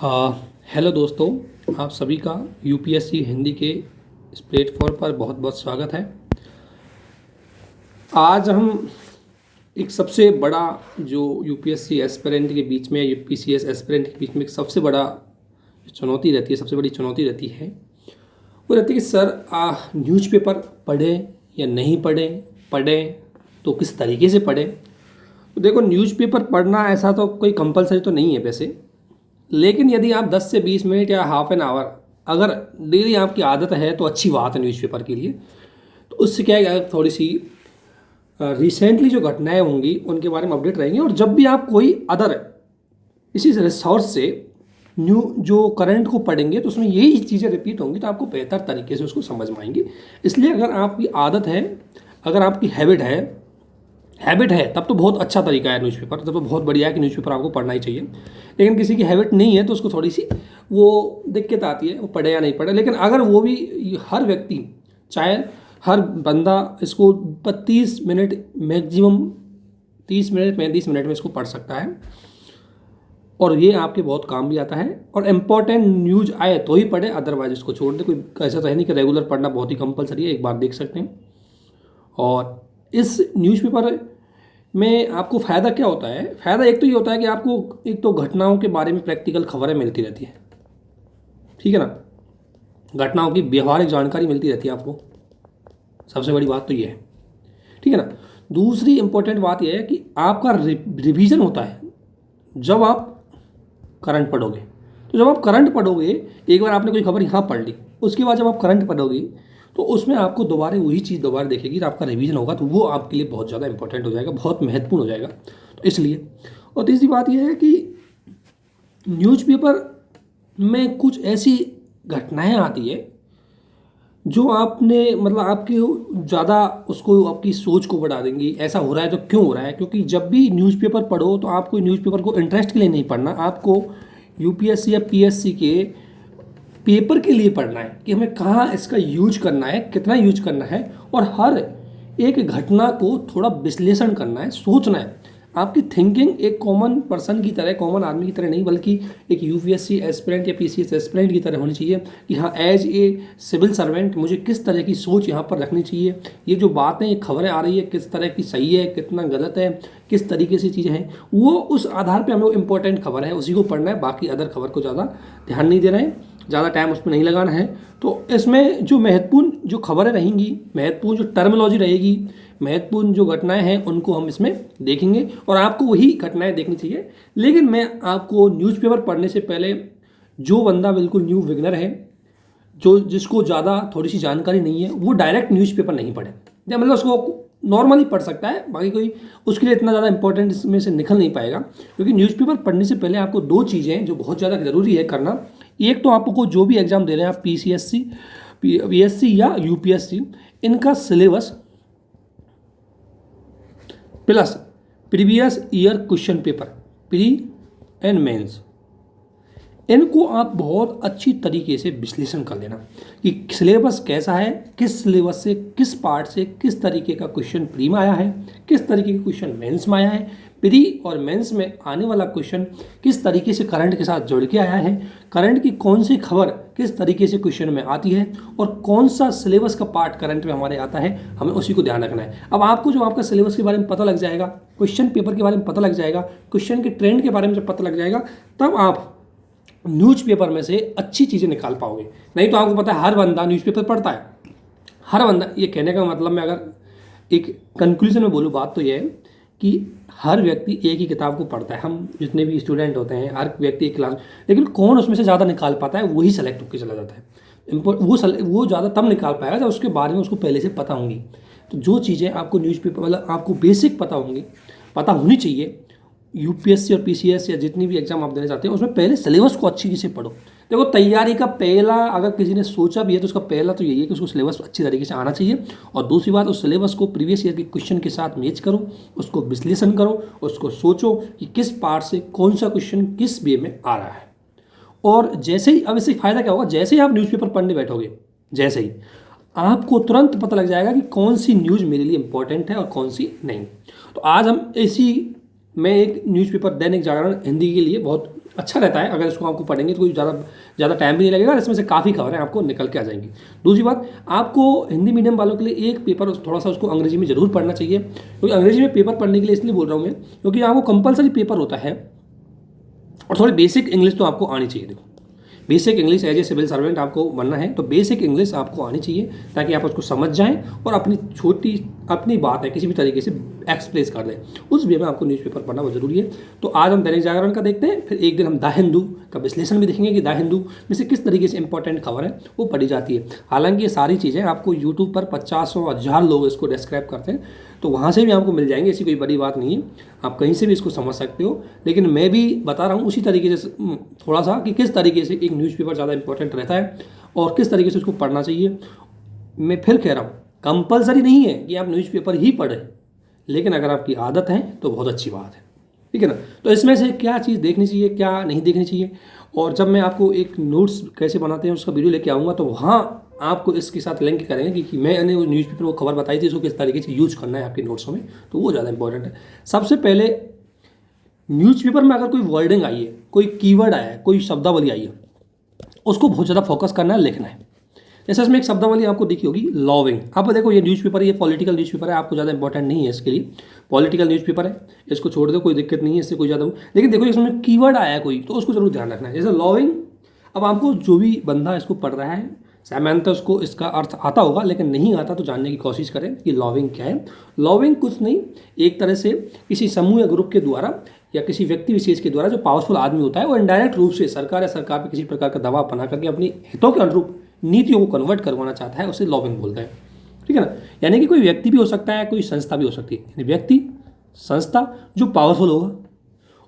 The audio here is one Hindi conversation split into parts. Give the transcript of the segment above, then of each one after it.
अ, हेलो दोस्तों, आप सभी का यूपीएससी हिंदी के इस प्लेटफॉर्म पर बहुत बहुत स्वागत है। आज हम एक सबसे बड़ा जो यूपीएससी एस्पिरेंट के बीच में यूपीसीएस एस्पिरेंट के बीच में एक सबसे बड़ा चुनौती रहती है, सबसे बड़ी चुनौती रहती है, वो रहती है कि सर न्यूज़पेपर पढ़ें या नहीं पढ़ें, पढ़ें तो किस तरीके से पढ़ें। तो देखो, न्यूज़पेपर पढ़ना ऐसा तो कोई कंपलसरी तो नहीं है वैसे, लेकिन यदि आप 10 से 20 मिनट या हाफ एन आवर अगर डेली आपकी आदत है तो अच्छी बात है न्यूज़पेपर के लिए। तो उससे क्या है, थोड़ी सी रिसेंटली जो घटनाएं होंगी उनके बारे में अपडेट रहेंगे, और जब भी आप कोई अदर इसी रिसोर्स से न्यू जो करंट को पढ़ेंगे तो उसमें यही चीज़ें रिपीट होंगी, तो आपको बेहतर तरीके से उसको समझ में आएंगी। इसलिए अगर आपकी आदत है, अगर आपकी हैबिट है तब तो बहुत अच्छा तरीका है न्यूज़पेपर, तब तो बहुत बढ़िया है कि न्यूज़पेपर आपको पढ़ना ही चाहिए। लेकिन किसी की हैबिट नहीं है तो उसको थोड़ी सी वो दिक्कत आती है, वो पढ़े या नहीं पढ़े। लेकिन अगर वो भी हर व्यक्ति, चाहे हर बंदा इसको 30 मिनट मैक्सिमम, 30 मिनट 35 मिनट में इसको पढ़ सकता है, और ये आपके बहुत काम भी आता है। और इम्पॉर्टेंट न्यूज़ आए तो ही पढ़े, अदरवाइज इसको छोड़ दे। कोई ऐसा तो है नहीं कि रेगुलर पढ़ना बहुत ही कंपलसरी है, एक बार देख सकते हैं। और इस न्यूज़पेपर में आपको फ़ायदा क्या होता है? फ़ायदा एक तो ये होता है कि आपको एक तो घटनाओं के बारे में प्रैक्टिकल खबरें मिलती रहती है, ठीक है ना। घटनाओं की व्यवहारिक जानकारी मिलती रहती है आपको, सबसे बड़ी बात तो ये है, ठीक है ना। दूसरी इंपॉर्टेंट बात यह है कि आपका रिवीजन होता है जब आप करंट पढ़ोगे। तो जब आप करंट पढ़ोगे, एक बार आपने कोई खबर यहाँ पढ़ ली, उसके बाद जब आप करंट पढ़ोगे तो उसमें आपको दोबारा वही चीज़ दोबारा देखेगी, तो आपका रिवीजन होगा, तो वो आपके लिए बहुत ज़्यादा इंपॉर्टेंट हो जाएगा, बहुत महत्वपूर्ण हो जाएगा। तो इसलिए, और तीसरी बात यह है कि न्यूज़पेपर में कुछ ऐसी घटनाएं आती है जो आपने मतलब आपकी ज़्यादा उसको, आपकी सोच को बढ़ा देंगी। ऐसा हो रहा है तो क्यों हो रहा है? क्योंकि जब भी न्यूज़पेपर पढ़ो तो आपको न्यूज़पेपर को इंटरेस्ट के लिए नहीं पढ़ना, आपको यूपीएससी या पीएससी के पेपर के लिए पढ़ना है कि हमें कहाँ इसका यूज करना है, कितना यूज करना है, और हर एक घटना को थोड़ा विश्लेषण करना है, सोचना है। आपकी थिंकिंग एक कॉमन पर्सन की तरह, कॉमन आदमी की तरह नहीं, बल्कि एक यूपीएससी एस्पिरेंट या पीसीएस एस्पिरेंट की तरह होनी चाहिए कि हाँ, एज ए सिविल सर्वेंट मुझे किस तरह की सोच यहाँ पर रखनी चाहिए। ये जो बातें, ये खबरें आ रही है, किस तरह की सही है, कितना गलत है, किस तरीके से चीज़ें हैं, वो उस आधार पर हमें इंपॉर्टेंट खबर है उसी को पढ़ना है। बाकी अदर खबर को ज़्यादा ध्यान नहीं दे रहे हैं, ज़्यादा टाइम उस पर नहीं लगाना है। तो इसमें जो महत्वपूर्ण जो खबरें रहेंगी, महत्वपूर्ण जो टर्मिनोलॉजी रहेगी, महत्वपूर्ण जो घटनाएं हैं, उनको हम इसमें देखेंगे, और आपको वही घटनाएं देखनी चाहिए। लेकिन मैं आपको न्यूज़पेपर पढ़ने से पहले, जो बंदा बिल्कुल न्यू बिगनर है, जो जिसको ज़्यादा थोड़ी सी जानकारी नहीं है, वो डायरेक्ट न्यूज़पेपर नहीं पढ़े, या मतलब उसको नॉर्मली पढ़ सकता है, बाकी कोई उसके लिए इतना ज़्यादा इंपॉर्टेंट इसमें से निकल नहीं पाएगा। क्योंकि न्यूज़पेपर पढ़ने से पहले आपको दो चीज़ें जो बहुत ज़्यादा ज़रूरी है करना। एक तो आपको जो भी एग्ज़ाम दे रहे हैं आप, पीसीएससी, पीएससी या यूपीएससी, इनका syllabus plus previous year question paper, pre and mains, इनको आप बहुत अच्छी तरीके से विश्लेषण कर लेना कि सिलेबस कैसा है, किस सिलेबस से, किस पार्ट से किस तरीके का क्वेश्चन प्री में आया है, किस तरीके का क्वेश्चन मेंस में आया है, प्री और मेंस में आने वाला क्वेश्चन किस तरीके से करंट के साथ जुड़ के आया है, करंट की कौन सी खबर किस तरीके से क्वेश्चन में आती है, और कौन सा सिलेबस का पार्ट करंट में हमारे आता है, हमें उसी को ध्यान रखना है। अब आपको जब आपका सिलेबस के बारे में पता लग जाएगा, क्वेश्चन पेपर के बारे में पता लग जाएगा, क्वेश्चन के ट्रेंड के बारे में जब पता लग जाएगा, तब आप न्यूज़पेपर में से अच्छी चीज़ें निकाल पाओगे। नहीं तो आपको पता है हर बंदा न्यूज़पेपर पढ़ता है, हर बंदा। ये कहने का मतलब, मैं अगर एक कंक्लूजन में बोलूँ बात, तो ये है कि हर व्यक्ति एक ही किताब को पढ़ता है। हम जितने भी स्टूडेंट होते हैं, हर व्यक्ति एक क्लास, लेकिन कौन उसमें से ज़्यादा निकाल पाता है, वही सेलेक्ट होकर चला जाता है। वो ज़्यादा तब निकाल पाएगा जब उसके बारे में उसको पहले से पता होंगी। तो जो चीज़ें आपको न्यूज़पेपर, मतलब आपको बेसिक पता होंगी, पता होनी चाहिए, यूपीएससी और पीसीएस या जितनी भी एग्जाम आप देना चाहते हैं, उसमें पहले सिलेबस को अच्छी से पढ़ो। देखो, तैयारी का पहला, अगर किसी ने सोचा भी है तो उसका पहला तो यही है कि उसको सिलेबस अच्छी तरीके से आना चाहिए। और दूसरी बात, उस सिलेबस को प्रीवियस ईयर के क्वेश्चन के साथ मैच करो, उसको विश्लेषण करो, उसको सोचो कि किस पार्ट से कौन सा क्वेश्चन किस वे में आ रहा है। और जैसे ही, अब इससे फ़ायदा क्या होगा, जैसे ही आप न्यूज़पेपर पढ़ने बैठोगे, जैसे ही आपको तुरंत पता लग जाएगा कि कौन सी न्यूज़ मेरे लिए इंपॉर्टेंट है और कौन सी नहीं। तो आज हम मैं एक न्यूज़पेपर दैनिक जागरण हिंदी के लिए बहुत अच्छा रहता है। अगर इसको आपको पढ़ेंगे तो कोई ज़्यादा टाइम भी नहीं लगेगा, इसमें से काफ़ी खबरें आपको निकल के आ जाएंगी। दूसरी बात, आपको हिंदी मीडियम वालों के लिए एक पेपर थोड़ा सा उसको अंग्रेजी में ज़रूर पढ़ना चाहिए, क्योंकि अंग्रेजी में पेपर पढ़ने के लिए इसलिए बोल रहा हूँ मैं, क्योंकि आपको कंपलसरी पेपर होता है और थोड़ी बेसिक इंग्लिश तो आपको आनी चाहिए। देखो, basic English as a civil servant आपको बनना है तो बेसिक इंग्लिश आपको आनी चाहिए, ताकि आप उसको समझ जाएं और अपनी बात है किसी भी तरीके से एक्सप्रेस कर दें। उस वे में आपको न्यूज़पेपर पढ़ना बहुत ज़रूरी है। तो आज हम दैनिक जागरण का देखते हैं, फिर एक दिन हम द हिंदू का विश्लेषण भी देखेंगे कि द हिंदू में से किस तरीके से इंपॉर्टेंट खबर है वो पढ़ी जाती है। हालांकि ये सारी चीज़ें आपको यूट्यूब पर 50-100 लोग इसको डिस्क्राइब करते हैं, तो वहाँ से भी आपको मिल जाएंगे, ऐसी कोई बड़ी बात नहीं है, आप कहीं से भी इसको समझ सकते हो। लेकिन मैं भी बता रहा हूँ उसी तरीके से थोड़ा सा कि किस तरीके से एक न्यूज़पेपर ज़्यादा इंपॉर्टेंट रहता है और किस तरीके से उसको पढ़ना चाहिए। मैं फिर कह रहा हूँ, कंपलसरी नहीं है कि आप न्यूज़पेपर ही पढ़ें, लेकिन अगर आपकी आदत है तो बहुत अच्छी बात है, ठीक है ना। तो इसमें से क्या चीज़ देखनी चाहिए, क्या नहीं देखनी चाहिए, और जब मैं आपको एक नोट्स कैसे बनाते हैं उसका वीडियो लेके आऊँगा तो वहाँ आपको इसके साथ लिंक करेंगे कि मैंने उस न्यूज़पेपर को खबर बताई थी, इसको किस तरीके से यूज करना है आपके नोट्सों में, तो वो ज़्यादा इंपॉर्टेंट है। सबसे पहले न्यूज़पेपर में अगर कोई वर्डिंग आई है, कोई कीवर्ड आया है, कोई शब्दावली आई है, उसको बहुत ज़्यादा फोकस करना है, लिखना है। जैसे इसमें एक शब्दावली आपको दिखी होगी, लॉविंग। अब देखो ये न्यूज़पेपर, ये पॉलिटिकल न्यूज़पेपर है, आपको ज़्यादा इंपॉर्टेंट नहीं है इसके लिए, पॉलिटिकल न्यूज़पेपर है, इसको छोड़ दो, कोई दिक्कत नहीं है इससे कोई ज़्यादा। लेकिन देखो इसमें कीवर्ड आया है कोई, तो उसको जरूर ध्यान रखना है। जैसे लॉविंग, अब आपको जो भी बंदा इसको पढ़ रहा है सामान्यतः उसको इसका अर्थ आता होगा, लेकिन नहीं आता तो जानने की कोशिश करें कि लॉविंग क्या है। लॉविंग कुछ नहीं, एक तरह से किसी समूह या ग्रुप के द्वारा या किसी व्यक्ति विशेष के द्वारा जो पावरफुल आदमी होता है वो इनडायरेक्ट रूप से सरकार या सरकार पर किसी प्रकार का दबाव बना करके अपनी हितों के अनुरूप नीतियों को कन्वर्ट करवाना चाहता है, उसे लॉबिंग बोलते हैं, ठीक है ना। यानी कि कोई व्यक्ति भी हो सकता है, कोई संस्था भी हो सकती है, यानी व्यक्ति संस्था जो पावरफुल होगा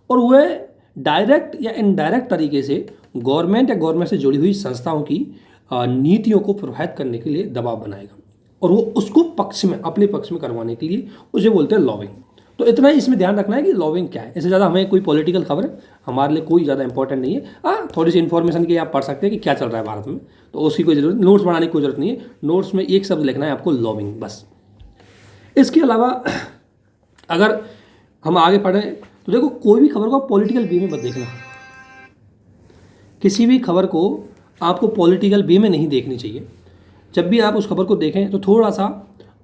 और वह डायरेक्ट या इनडायरेक्ट तरीके से गवर्नमेंट या गवर्नमेंट से जुड़ी हुई संस्थाओं की नीतियों को प्रभावित करने के लिए दबाव बनाएगा और वो उसको अपने पक्ष में करवाने के लिए उसे बोलते हैं लॉबिंग। तो इतना ही इसमें ध्यान रखना है कि लॉबिंग क्या है। इससे ज़्यादा हमें कोई पॉलिटिकल खबर हमारे लिए कोई ज़्यादा इंपॉर्टेंट नहीं है। हाँ, थोड़ी सी इन्फॉर्मेशन की आप पढ़ सकते हैं कि क्या चल रहा है भारत में, तो उसकी कोई जरूरत, नोट्स बनाने की कोई जरूरत नहीं है। नोट्स में एक शब्द लिखना है आपको, लॉबिंग, बस। इसके अलावा अगर हम आगे पढ़ें तो देखो, कोई भी खबर को पॉलिटिकल वे में मत देखना। किसी भी खबर को आपको पॉलिटिकल वे में नहीं देखनी चाहिए। जब भी आप उस खबर को देखें तो थोड़ा सा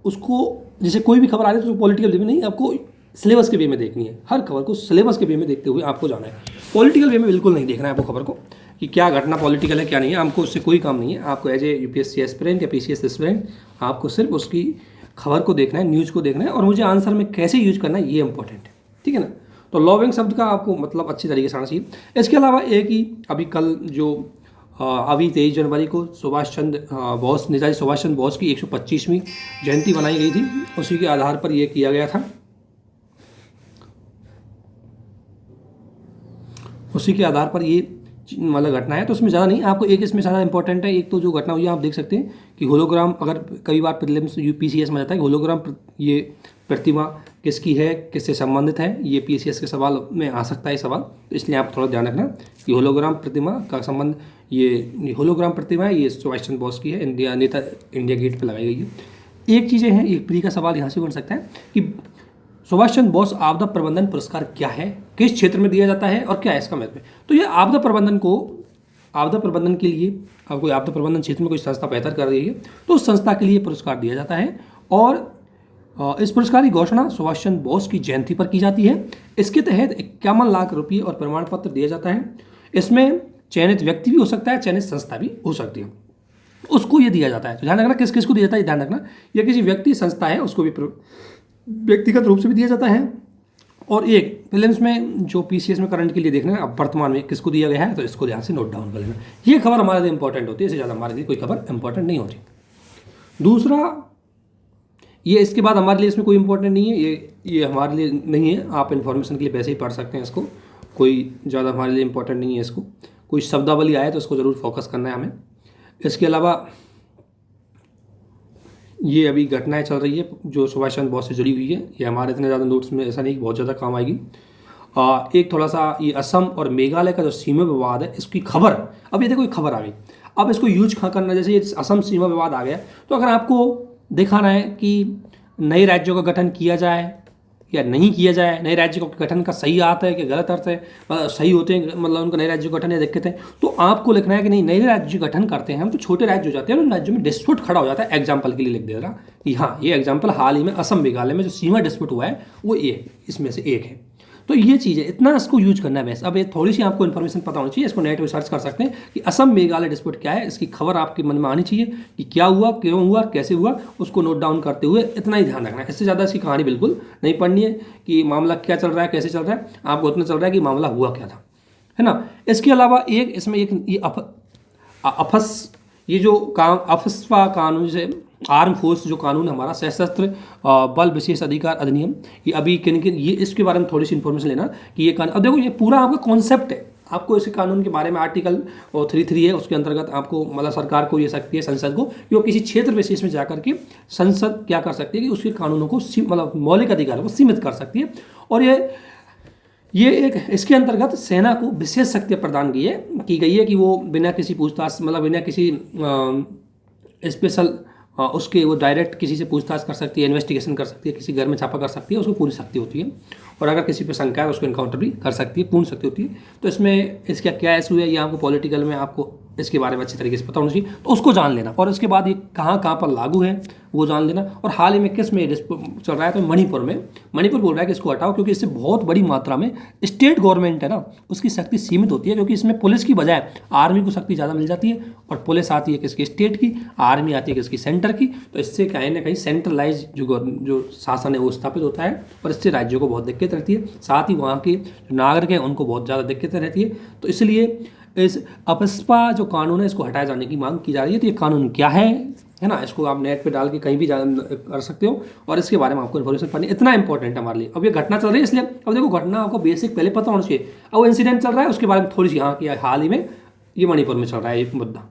उसको, जैसे कोई भी खबर आ रही है तो पॉलिटिकल वे में नहीं, आपको सिलेबस के वे में देखनी है। हर खबर को सिलेबस के वे में देखते हुए आपको जाना है, पॉलिटिकल वे में बिल्कुल नहीं देखना है आपको खबर को कि क्या घटना पॉलिटिकल है क्या नहीं है। आपको उससे कोई काम नहीं है। आपको एज ए यूपीएससी एस्पिरेंट या पीसीएस एस्पिरेंट आपको सिर्फ उसकी खबर को देखना है, न्यूज़ को देखना है, और मुझे आंसर में कैसे यूज करना है ये इंपॉर्टेंट है, ठीक है ना। तो लॉबिंग शब्द का आपको मतलब अच्छी तरीके से आना चाहिए। इसके अलावा एक ही अभी कल जो अभी 23 जनवरी को नेताजी सुभाष चंद्र बोस की 125वीं जयंती मनाई गई थी, उसी के आधार पर यह किया गया था। उसी के आधार पर ये मतलब घटना है, तो उसमें ज़्यादा नहीं, आपको एक इसमें ज़्यादा इंपॉर्टेंट है। एक तो जो घटना हुई है आप देख सकते हैं कि होलोग्राम, अगर कई बार प्रीलिम्स यूपीसीएस में आता है कि होलोग्राम ये प्रतिमा किसकी है, किससे संबंधित है, ये पीसीएस के सवाल में आ सकता है सवाल, तो इसलिए आप थोड़ा ध्यान रखना कि होलोग्राम प्रतिमा का संबंध, ये होलोग्राम प्रतिमा है, ये सुभाष चंद्र बोस की है, इंडिया गेट पर लगाई गई है। एक चीज़ें हैं, एक प्री का सवाल यहाँ से बन सकता है कि सुभाष चंद्र बोस आपदा प्रबंधन पुरस्कार क्या है, किस क्षेत्र में दिया जाता है और क्या है इसका महत्व। तो ये आपदा प्रबंधन के लिए, अब कोई आपदा प्रबंधन क्षेत्र में कोई संस्था बेहतर कर रही है तो उस संस्था के लिए पुरस्कार दिया जाता है, और इस पुरस्कार की घोषणा सुभाष चंद्र बोस की जयंती पर की जाती है। इसके तहत 51 लाख रुपये और प्रमाण पत्र दिया जाता है। इसमें चयनित व्यक्ति भी हो सकता है, चयनित संस्था भी हो सकती है, उसको ये दिया जाता है। तो ध्यान रखना किस किस को दिया जाता है, ध्यान रखना, या किसी व्यक्ति संस्था है उसको भी व्यक्तिगत रूप से भी दिया जाता है। और एक प्रीलिम्स में जो पीसीएस में करंट के लिए देखना है, अब वर्तमान में किसको दिया गया है, तो इसको ध्यान से नोट डाउन कर लेना। ये खबर हमारे लिए इंपॉर्टेंट होती है, इससे ज़्यादा हमारे लिए कोई खबर इंपॉर्टेंट नहीं होती। दूसरा, ये इसके बाद हमारे लिए इसमें कोई इंपॉर्टेंट नहीं है, ये हमारे लिए नहीं है, आप इन्फॉर्मेशन के लिए वैसे ही पढ़ सकते हैं इसको, कोई ज़्यादा हमारे लिए इंपॉर्टेंट नहीं है इसको। कोई शब्दावली आए तो उसको ज़रूर फोकस करना है हमें। इसके अलावा ये अभी घटनाएं चल रही है जो सुभाष चंद्र बोस से जुड़ी हुई है, ये हमारे इतने ज़्यादा नोट्स में ऐसा नहीं कि बहुत ज़्यादा काम आएगी। एक थोड़ा सा ये असम और मेघालय का जो सीमा विवाद है, इसकी खबर, अब ये देखो कोई खबर आ गई, अब इसको यूज कहाँ करना। जैसे ये असम सीमा विवाद आ गया, तो अगर आपको दिखाना है कि नए राज्यों का गठन किया जाए या नहीं किया जाए, नए राज्य के गठन का सही अर्थ है कि गलत अर्थ है, सही होते हैं मतलब उनका नए राज्य गठन या दिक्कत है, तो आपको लिखना है कि नहीं, नए राज्य गठन करते हैं हम तो छोटे राज्य हो जाते हैं, उन राज्यों में डिस्प्यूट खड़ा हो जाता है। एग्जाम्पल के लिए लिख दे रहा कि हाँ, ये एग्जाम्पल हाल ही में असम मेघालय में जो सीमा डिस्प्यूट हुआ है वो ये इसमें से एक है। तो ये चीज़ है, इतना इसको यूज करना है बेस्ट। अब ये थोड़ी सी आपको इन्फॉर्मेशन पता होनी चाहिए, इसको नेट पे सर्च कर सकते हैं कि असम मेघालय डिस्प्यूट क्या है, इसकी खबर आपके मन में आनी चाहिए कि क्या हुआ, क्यों हुआ, कैसे हुआ, उसको नोट डाउन करते हुए इतना ही ध्यान रखना है। इससे ज़्यादा इसकी कहानी बिल्कुल नहीं पढ़नी है कि मामला क्या चल रहा है, कैसे चल रहा है, आपको इतना चल रहा है कि मामला हुआ क्या था, है ना। इसके अलावा एक इसमें एक ये जो अफस्पा कानून से आर्म फोर्स जो कानून है हमारा, सशस्त्र बल विशेष अधिकार अधिनियम, ये अभी किन किन, ये इसके बारे में थोड़ी सी इन्फॉर्मेशन लेना कि ये कानून, अब देखो ये पूरा आपका कॉन्सेप्ट है, आपको इस कानून के बारे में आर्टिकल 33 है, उसके अंतर्गत आपको मतलब सरकार को ये सकती है, संसद को, कि वो किसी क्षेत्र विशेष में जाकर के संसद क्या कर सकती है कि उसके कानूनों को मतलब मौलिक अधिकारों को सीमित कर सकती है। और ये एक इसके अंतर्गत सेना को विशेष शक्ति प्रदान की गई है कि वो बिना किसी पूछताछ मतलब बिना किसी स्पेशल उसके वो डायरेक्ट किसी से पूछताछ कर सकती है, इन्वेस्टिगेशन कर सकती है, किसी घर में छापा कर सकती है, उसको पूरी शक्ति होती है। और अगर किसी पे शंका है उसको इनकाउंटर भी कर सकती है, पूर्ण शक्ति होती है। तो इसमें इसका क्या इशू है, ये आपको पॉलिटिकल में आपको इसके बारे में अच्छी तरीके से पता होना चाहिए, तो उसको जान लेना। और इसके बाद ये कहाँ कहाँ पर लागू है वो जान लेना। और हाल ही में किस में चल रहा है, तो मणिपुर बोल रहा है कि इसको हटाओ, क्योंकि इससे बहुत बड़ी मात्रा में स्टेट गवर्नमेंट है ना, उसकी शक्ति सीमित होती है, क्योंकि इसमें पुलिस की बजाय आर्मी को शक्ति ज़्यादा मिल जाती है। और पुलिस आती है किसकी, स्टेट की, आर्मी आती है किसकी, सेंटर की। तो इससे कहीं ना कहीं सेंट्रलाइज जो शासन है वो स्थापित होता है, और इससे राज्यों को बहुत दिक्कत रहती है, साथ ही वहाँ के जो नागरिक हैं उनको बहुत ज़्यादा दिक्कतें रहती है। तो इसलिए इस अफस्पा जो कानून है इसको हटाए जाने की मांग की जा रही है। तो ये कानून क्या है ना, इसको आप नेट पे डाल के कहीं भी कर सकते हो, और इसके बारे में आपको इन्फॉर्मेशन पढ़नी इतना इंपॉर्टेंट है हमारे लिए। अब ये घटना चल रही है इसलिए, अब देखो घटना आपको बेसिक पहले पता होना चाहिए। अब वो इंसिडेंट चल रहा है उसके बारे में थोड़ी सी, हाँ, कि हाल ही में ये मणिपुर में चल रहा है ये मुद्दा,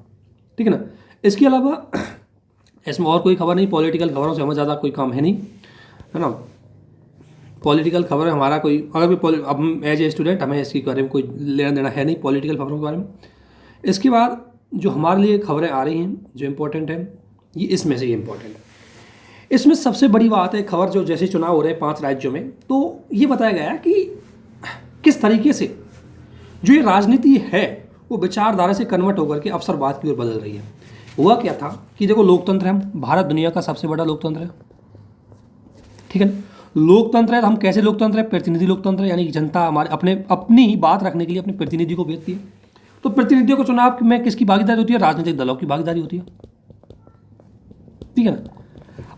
ठीक है ना। इसके अलावा इसमें और कोई खबर नहीं, पॉलिटिकल खबरों से हमें ज़्यादा कोई काम है नहीं, है ना। पॉलिटिकल खबर हमारा कोई अगर भी अब हम एज ए स्टूडेंट हमें इसके बारे में कोई लेना देना है नहीं पॉलिटिकल खबरों के बारे में। इसके बाद जो हमारे लिए खबरें आ रही हैं जो इम्पोर्टेंट है, ये इसमें से ये इम्पोर्टेंट है। इसमें सबसे बड़ी बात है खबर जो जैसे चुनाव हो रहे हैं 5 राज्यों में, तो ये बताया गया है कि किस तरीके से जो ये राजनीति है वो विचारधारा से कन्वर्ट होकर के अवसरवाद की ओर बदल रही है। हुआ क्या था कि देखो लोकतंत्र है, भारत दुनिया का सबसे बड़ा लोकतंत्र है, ठीक है ना। लोकतंत्र है तो हम कैसे लोकतंत्र है, प्रतिनिधि लोकतंत्र है, यानी कि जनता हमारे अपनी बात रखने के लिए अपने प्रतिनिधि को भेजती है। तो प्रतिनिधियों को चुनाव में किसकी भागीदारी होती है, राजनीतिक दलों की भागीदारी होती है, ठीक है ना।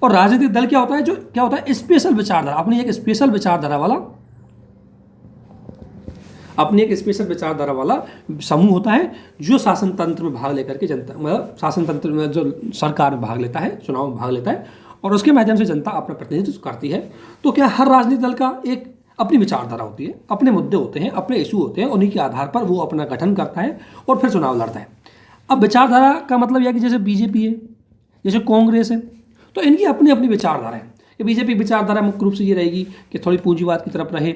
और राजनीतिक दल क्या होता है, जो क्या होता है, स्पेशल विचारधारा, अपनी एक स्पेशल विचारधारा वाला समूह होता है जो शासन तंत्र में भाग लेकर के जनता मतलब शासन तंत्र में जो सरकार में भाग लेता है, चुनाव में भाग लेता है, और उसके माध्यम से जनता अपना प्रतिनिधित्व करती है। तो क्या हर राजनीतिक दल का एक अपनी विचारधारा होती है, अपने मुद्दे होते हैं, अपने इशू होते हैं, उन्हीं के आधार पर वो अपना गठन करता है और फिर चुनाव लड़ता है। अब विचारधारा का मतलब यह कि जैसे बीजेपी है, जैसे कांग्रेस है, तो इनकी अपनी अपनी विचारधारा है। कि बीजेपी विचारधारा मुख्य रूप से ये रहेगी कि थोड़ी पूंजीवाद की तरफ रहे,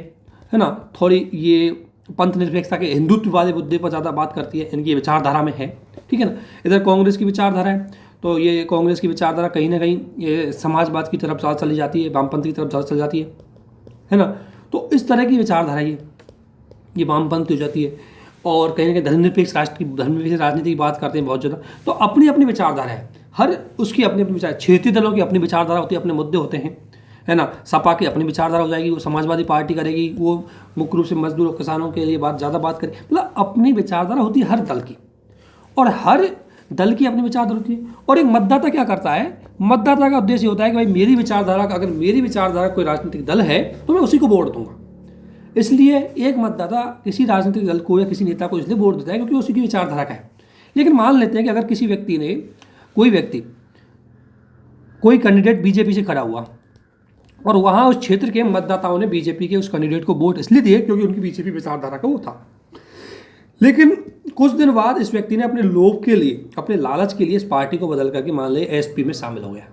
है ना, थोड़ी ये पंथ निरपेक्षता के हिंदुत्ववादी मुद्दे पर ज़्यादा बात करती है, इनकी विचारधारा में है, ठीक है ना। इधर कांग्रेस की विचारधारा है, तो ये कांग्रेस की विचारधारा कहीं ना कहीं ये समाजवाद की तरफ ज़्यादा चली जाती है, वामपंथ की तरफ ज़्यादा चली जाती है ना। तो इस तरह की विचारधारा ये वामपंथ हो जाती है। और कहीं ना कहीं धर्मनिरपेक्ष राजनीति की बात करते हैं बहुत ज़्यादा। तो अपनी अपनी विचारधारा है, हर उसकी अपनी अपनी विचार, क्षेत्रीय दलों की अपनी विचारधारा होती है, अपने मुद्दे होते हैं, है ना। सपा की अपनी विचारधारा हो जाएगी, वो समाजवादी पार्टी करेगी, वो मुख्य रूप से मजदूर और किसानों के लिए ज़्यादा बात करेगी, मतलब अपनी विचारधारा होती है हर दल की, और हर दल की अपनी विचारधारा होती है। और एक मतदाता क्या करता है, मतदाता का उद्देश्य होता है कि भाई अगर मेरी विचारधारा कोई राजनीतिक दल है तो मैं उसी को वोट दूंगा। इसलिए एक मतदाता किसी राजनीतिक दल को या किसी नेता को इसलिए वोट देता है क्योंकि उसी की विचारधारा का है। लेकिन मान लेते हैं कि अगर किसी व्यक्ति ने कोई कैंडिडेट बीजेपी से खड़ा हुआ और वहाँ उस क्षेत्र के मतदाताओं ने बीजेपी के उस कैंडिडेट को वोट इसलिए दिए क्योंकि उनकी बीजेपी विचारधारा का वो था। लेकिन कुछ दिन बाद इस व्यक्ति ने अपने लोभ के लिए, अपने लालच के लिए इस पार्टी को बदल करके मान ले एसपी में शामिल हो गया।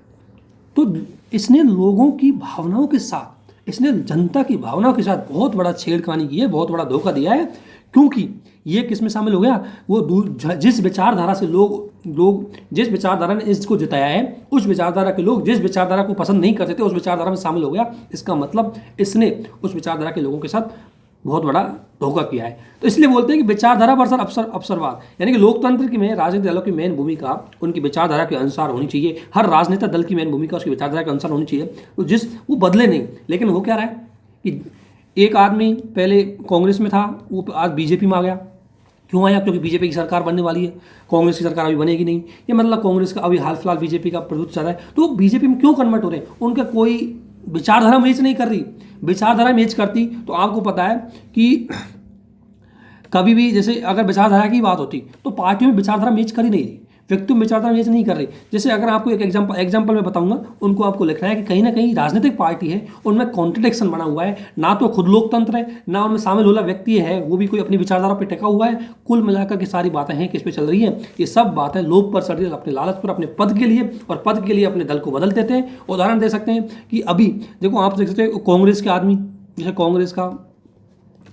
तो इसने लोगों की भावनाओं के साथ इसने जनता की भावना के साथ बहुत बड़ा छेड़खानी की है, बहुत बड़ा धोखा दिया है। क्योंकि ये किस में शामिल हो गया, वो जिस विचारधारा से लोग जिस विचारधारा ने इसको जिताया है, उस विचारधारा के लोग जिस विचारधारा को पसंद नहीं करते थे उस विचारधारा में शामिल हो गया। इसका मतलब इसने उस विचारधारा के लोगों के साथ बहुत बड़ा धोखा किया है। तो इसलिए बोलते हैं कि विचारधारा वर्सेस अवसरवाद, यानी कि लोकतंत्र की में राजनीतिक दलों की मेन भूमिका उनकी विचारधारा के अनुसार होनी चाहिए। हर राजनीतिक दल की मेन भूमिका उसकी विचारधारा के अनुसार होनी चाहिए। तो वो बदले नहीं, लेकिन वो क्या रहा है कि एक आदमी पहले कांग्रेस में था, वो आज बीजेपी में आ गया। क्यों आया? क्योंकि बीजेपी की सरकार बनने वाली है, कांग्रेस की सरकार अभी बनेगी नहीं। ये मतलब कांग्रेस का अभी हाल फिलहाल बीजेपी का प्रभुत्व चल रहा है, तो बीजेपी में क्यों कन्वर्ट हो रहे हैं? उनका कोई विचारधारा मैच नहीं कर रही। विचारधारा मैच करती तो आपको पता है कि कभी भी जैसे अगर विचारधारा की बात होती तो पार्टियों में विचारधारा मैच कर ही नहीं रही, व्यक्तियों में विचारधारा मैच नहीं कर रही। जैसे अगर आपको एक एग्जाम्पल मैं बताऊंगा, उनको आपको लिखना है कि कहीं ना कहीं राजनीतिक पार्टी है उनमें कॉन्ट्रडिक्शन बना हुआ है, ना तो खुद लोकतंत्र है, ना उनमें शामिल होला व्यक्ति है वो भी कोई अपनी विचारधारा पर टिका हुआ है। कुल मिलाकर के सारी बातें हैं किस पे चल रही है, ये सब बातें लोभ पर चढ़ रही है, अपने लालच पर, अपने पद के लिए, और पद के लिए अपने दल को बदल देते हैं। उदाहरण दे सकते हैं कि अभी देखो, आप देख सकते हैं कांग्रेस के आदमी, जैसे कांग्रेस का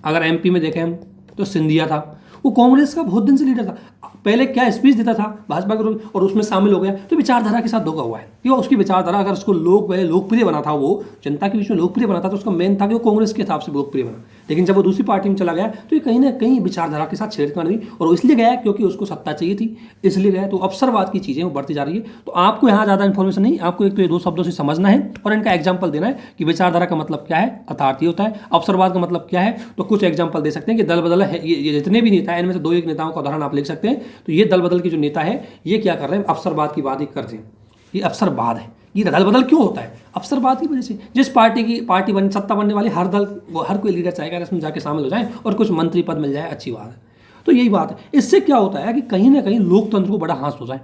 अगर एमपी में देखें हम तो सिंधिया था, वो कांग्रेस का बहुत दिन से लीडर था, पहले क्या स्पीच देता था भाजपा के, और उसमें शामिल हो गया। तो विचारधारा के साथ धोखा हुआ है कि उसकी विचारधारा अगर उसको लोकप्रिय बना था, वो जनता के बीच में लोकप्रिय बना था, तो उसका मेन था कि वो कांग्रेस के हिसाब से लोकप्रिय बना। लेकिन जब वो दूसरी पार्टी में चला गया तो ये कहीं ना कहीं विचारधारा के साथ छेड़खानी हुई, और इसलिए गया क्योंकि उसको सत्ता चाहिए थी, इसलिए गया। तो अवसरवाद की चीज़ें वो बढ़ती जा रही है। तो आपको यहाँ ज़्यादा इन्फॉर्मेशन नहीं, आपको एक तो ये दो शब्दों से समझना है और इनका एग्जाम्पल देना है कि विचारधारा का मतलब क्या है, अर्थात ये होता है। अवसरवाद का मतलब क्या है, तो कुछ एग्जाम्पल दे सकते हैं कि दल बदल है, ये जितने भी नेता हैं इनमें से दो एक नेताओं का उदाहरण आप लिख सकते हैं। तो ये दल बदल के जो नेता है ये क्या कर रहे हैं, अवसरवाद की बात ही कर रहे हैं। ये अवसरवाद है। ये दल बदल क्यों होता है? अवसरवाद की वजह से। जिस पार्टी सत्ता बनने वाली, हर दल वो हर कोई लीडर चाहेगा इसमें जाके शामिल हो जाए और कुछ मंत्री पद मिल जाए, अच्छी बात है। तो यही बात है। इससे क्या होता है कि कहीं ना कहीं लोकतंत्र को बड़ा हास हो जाए,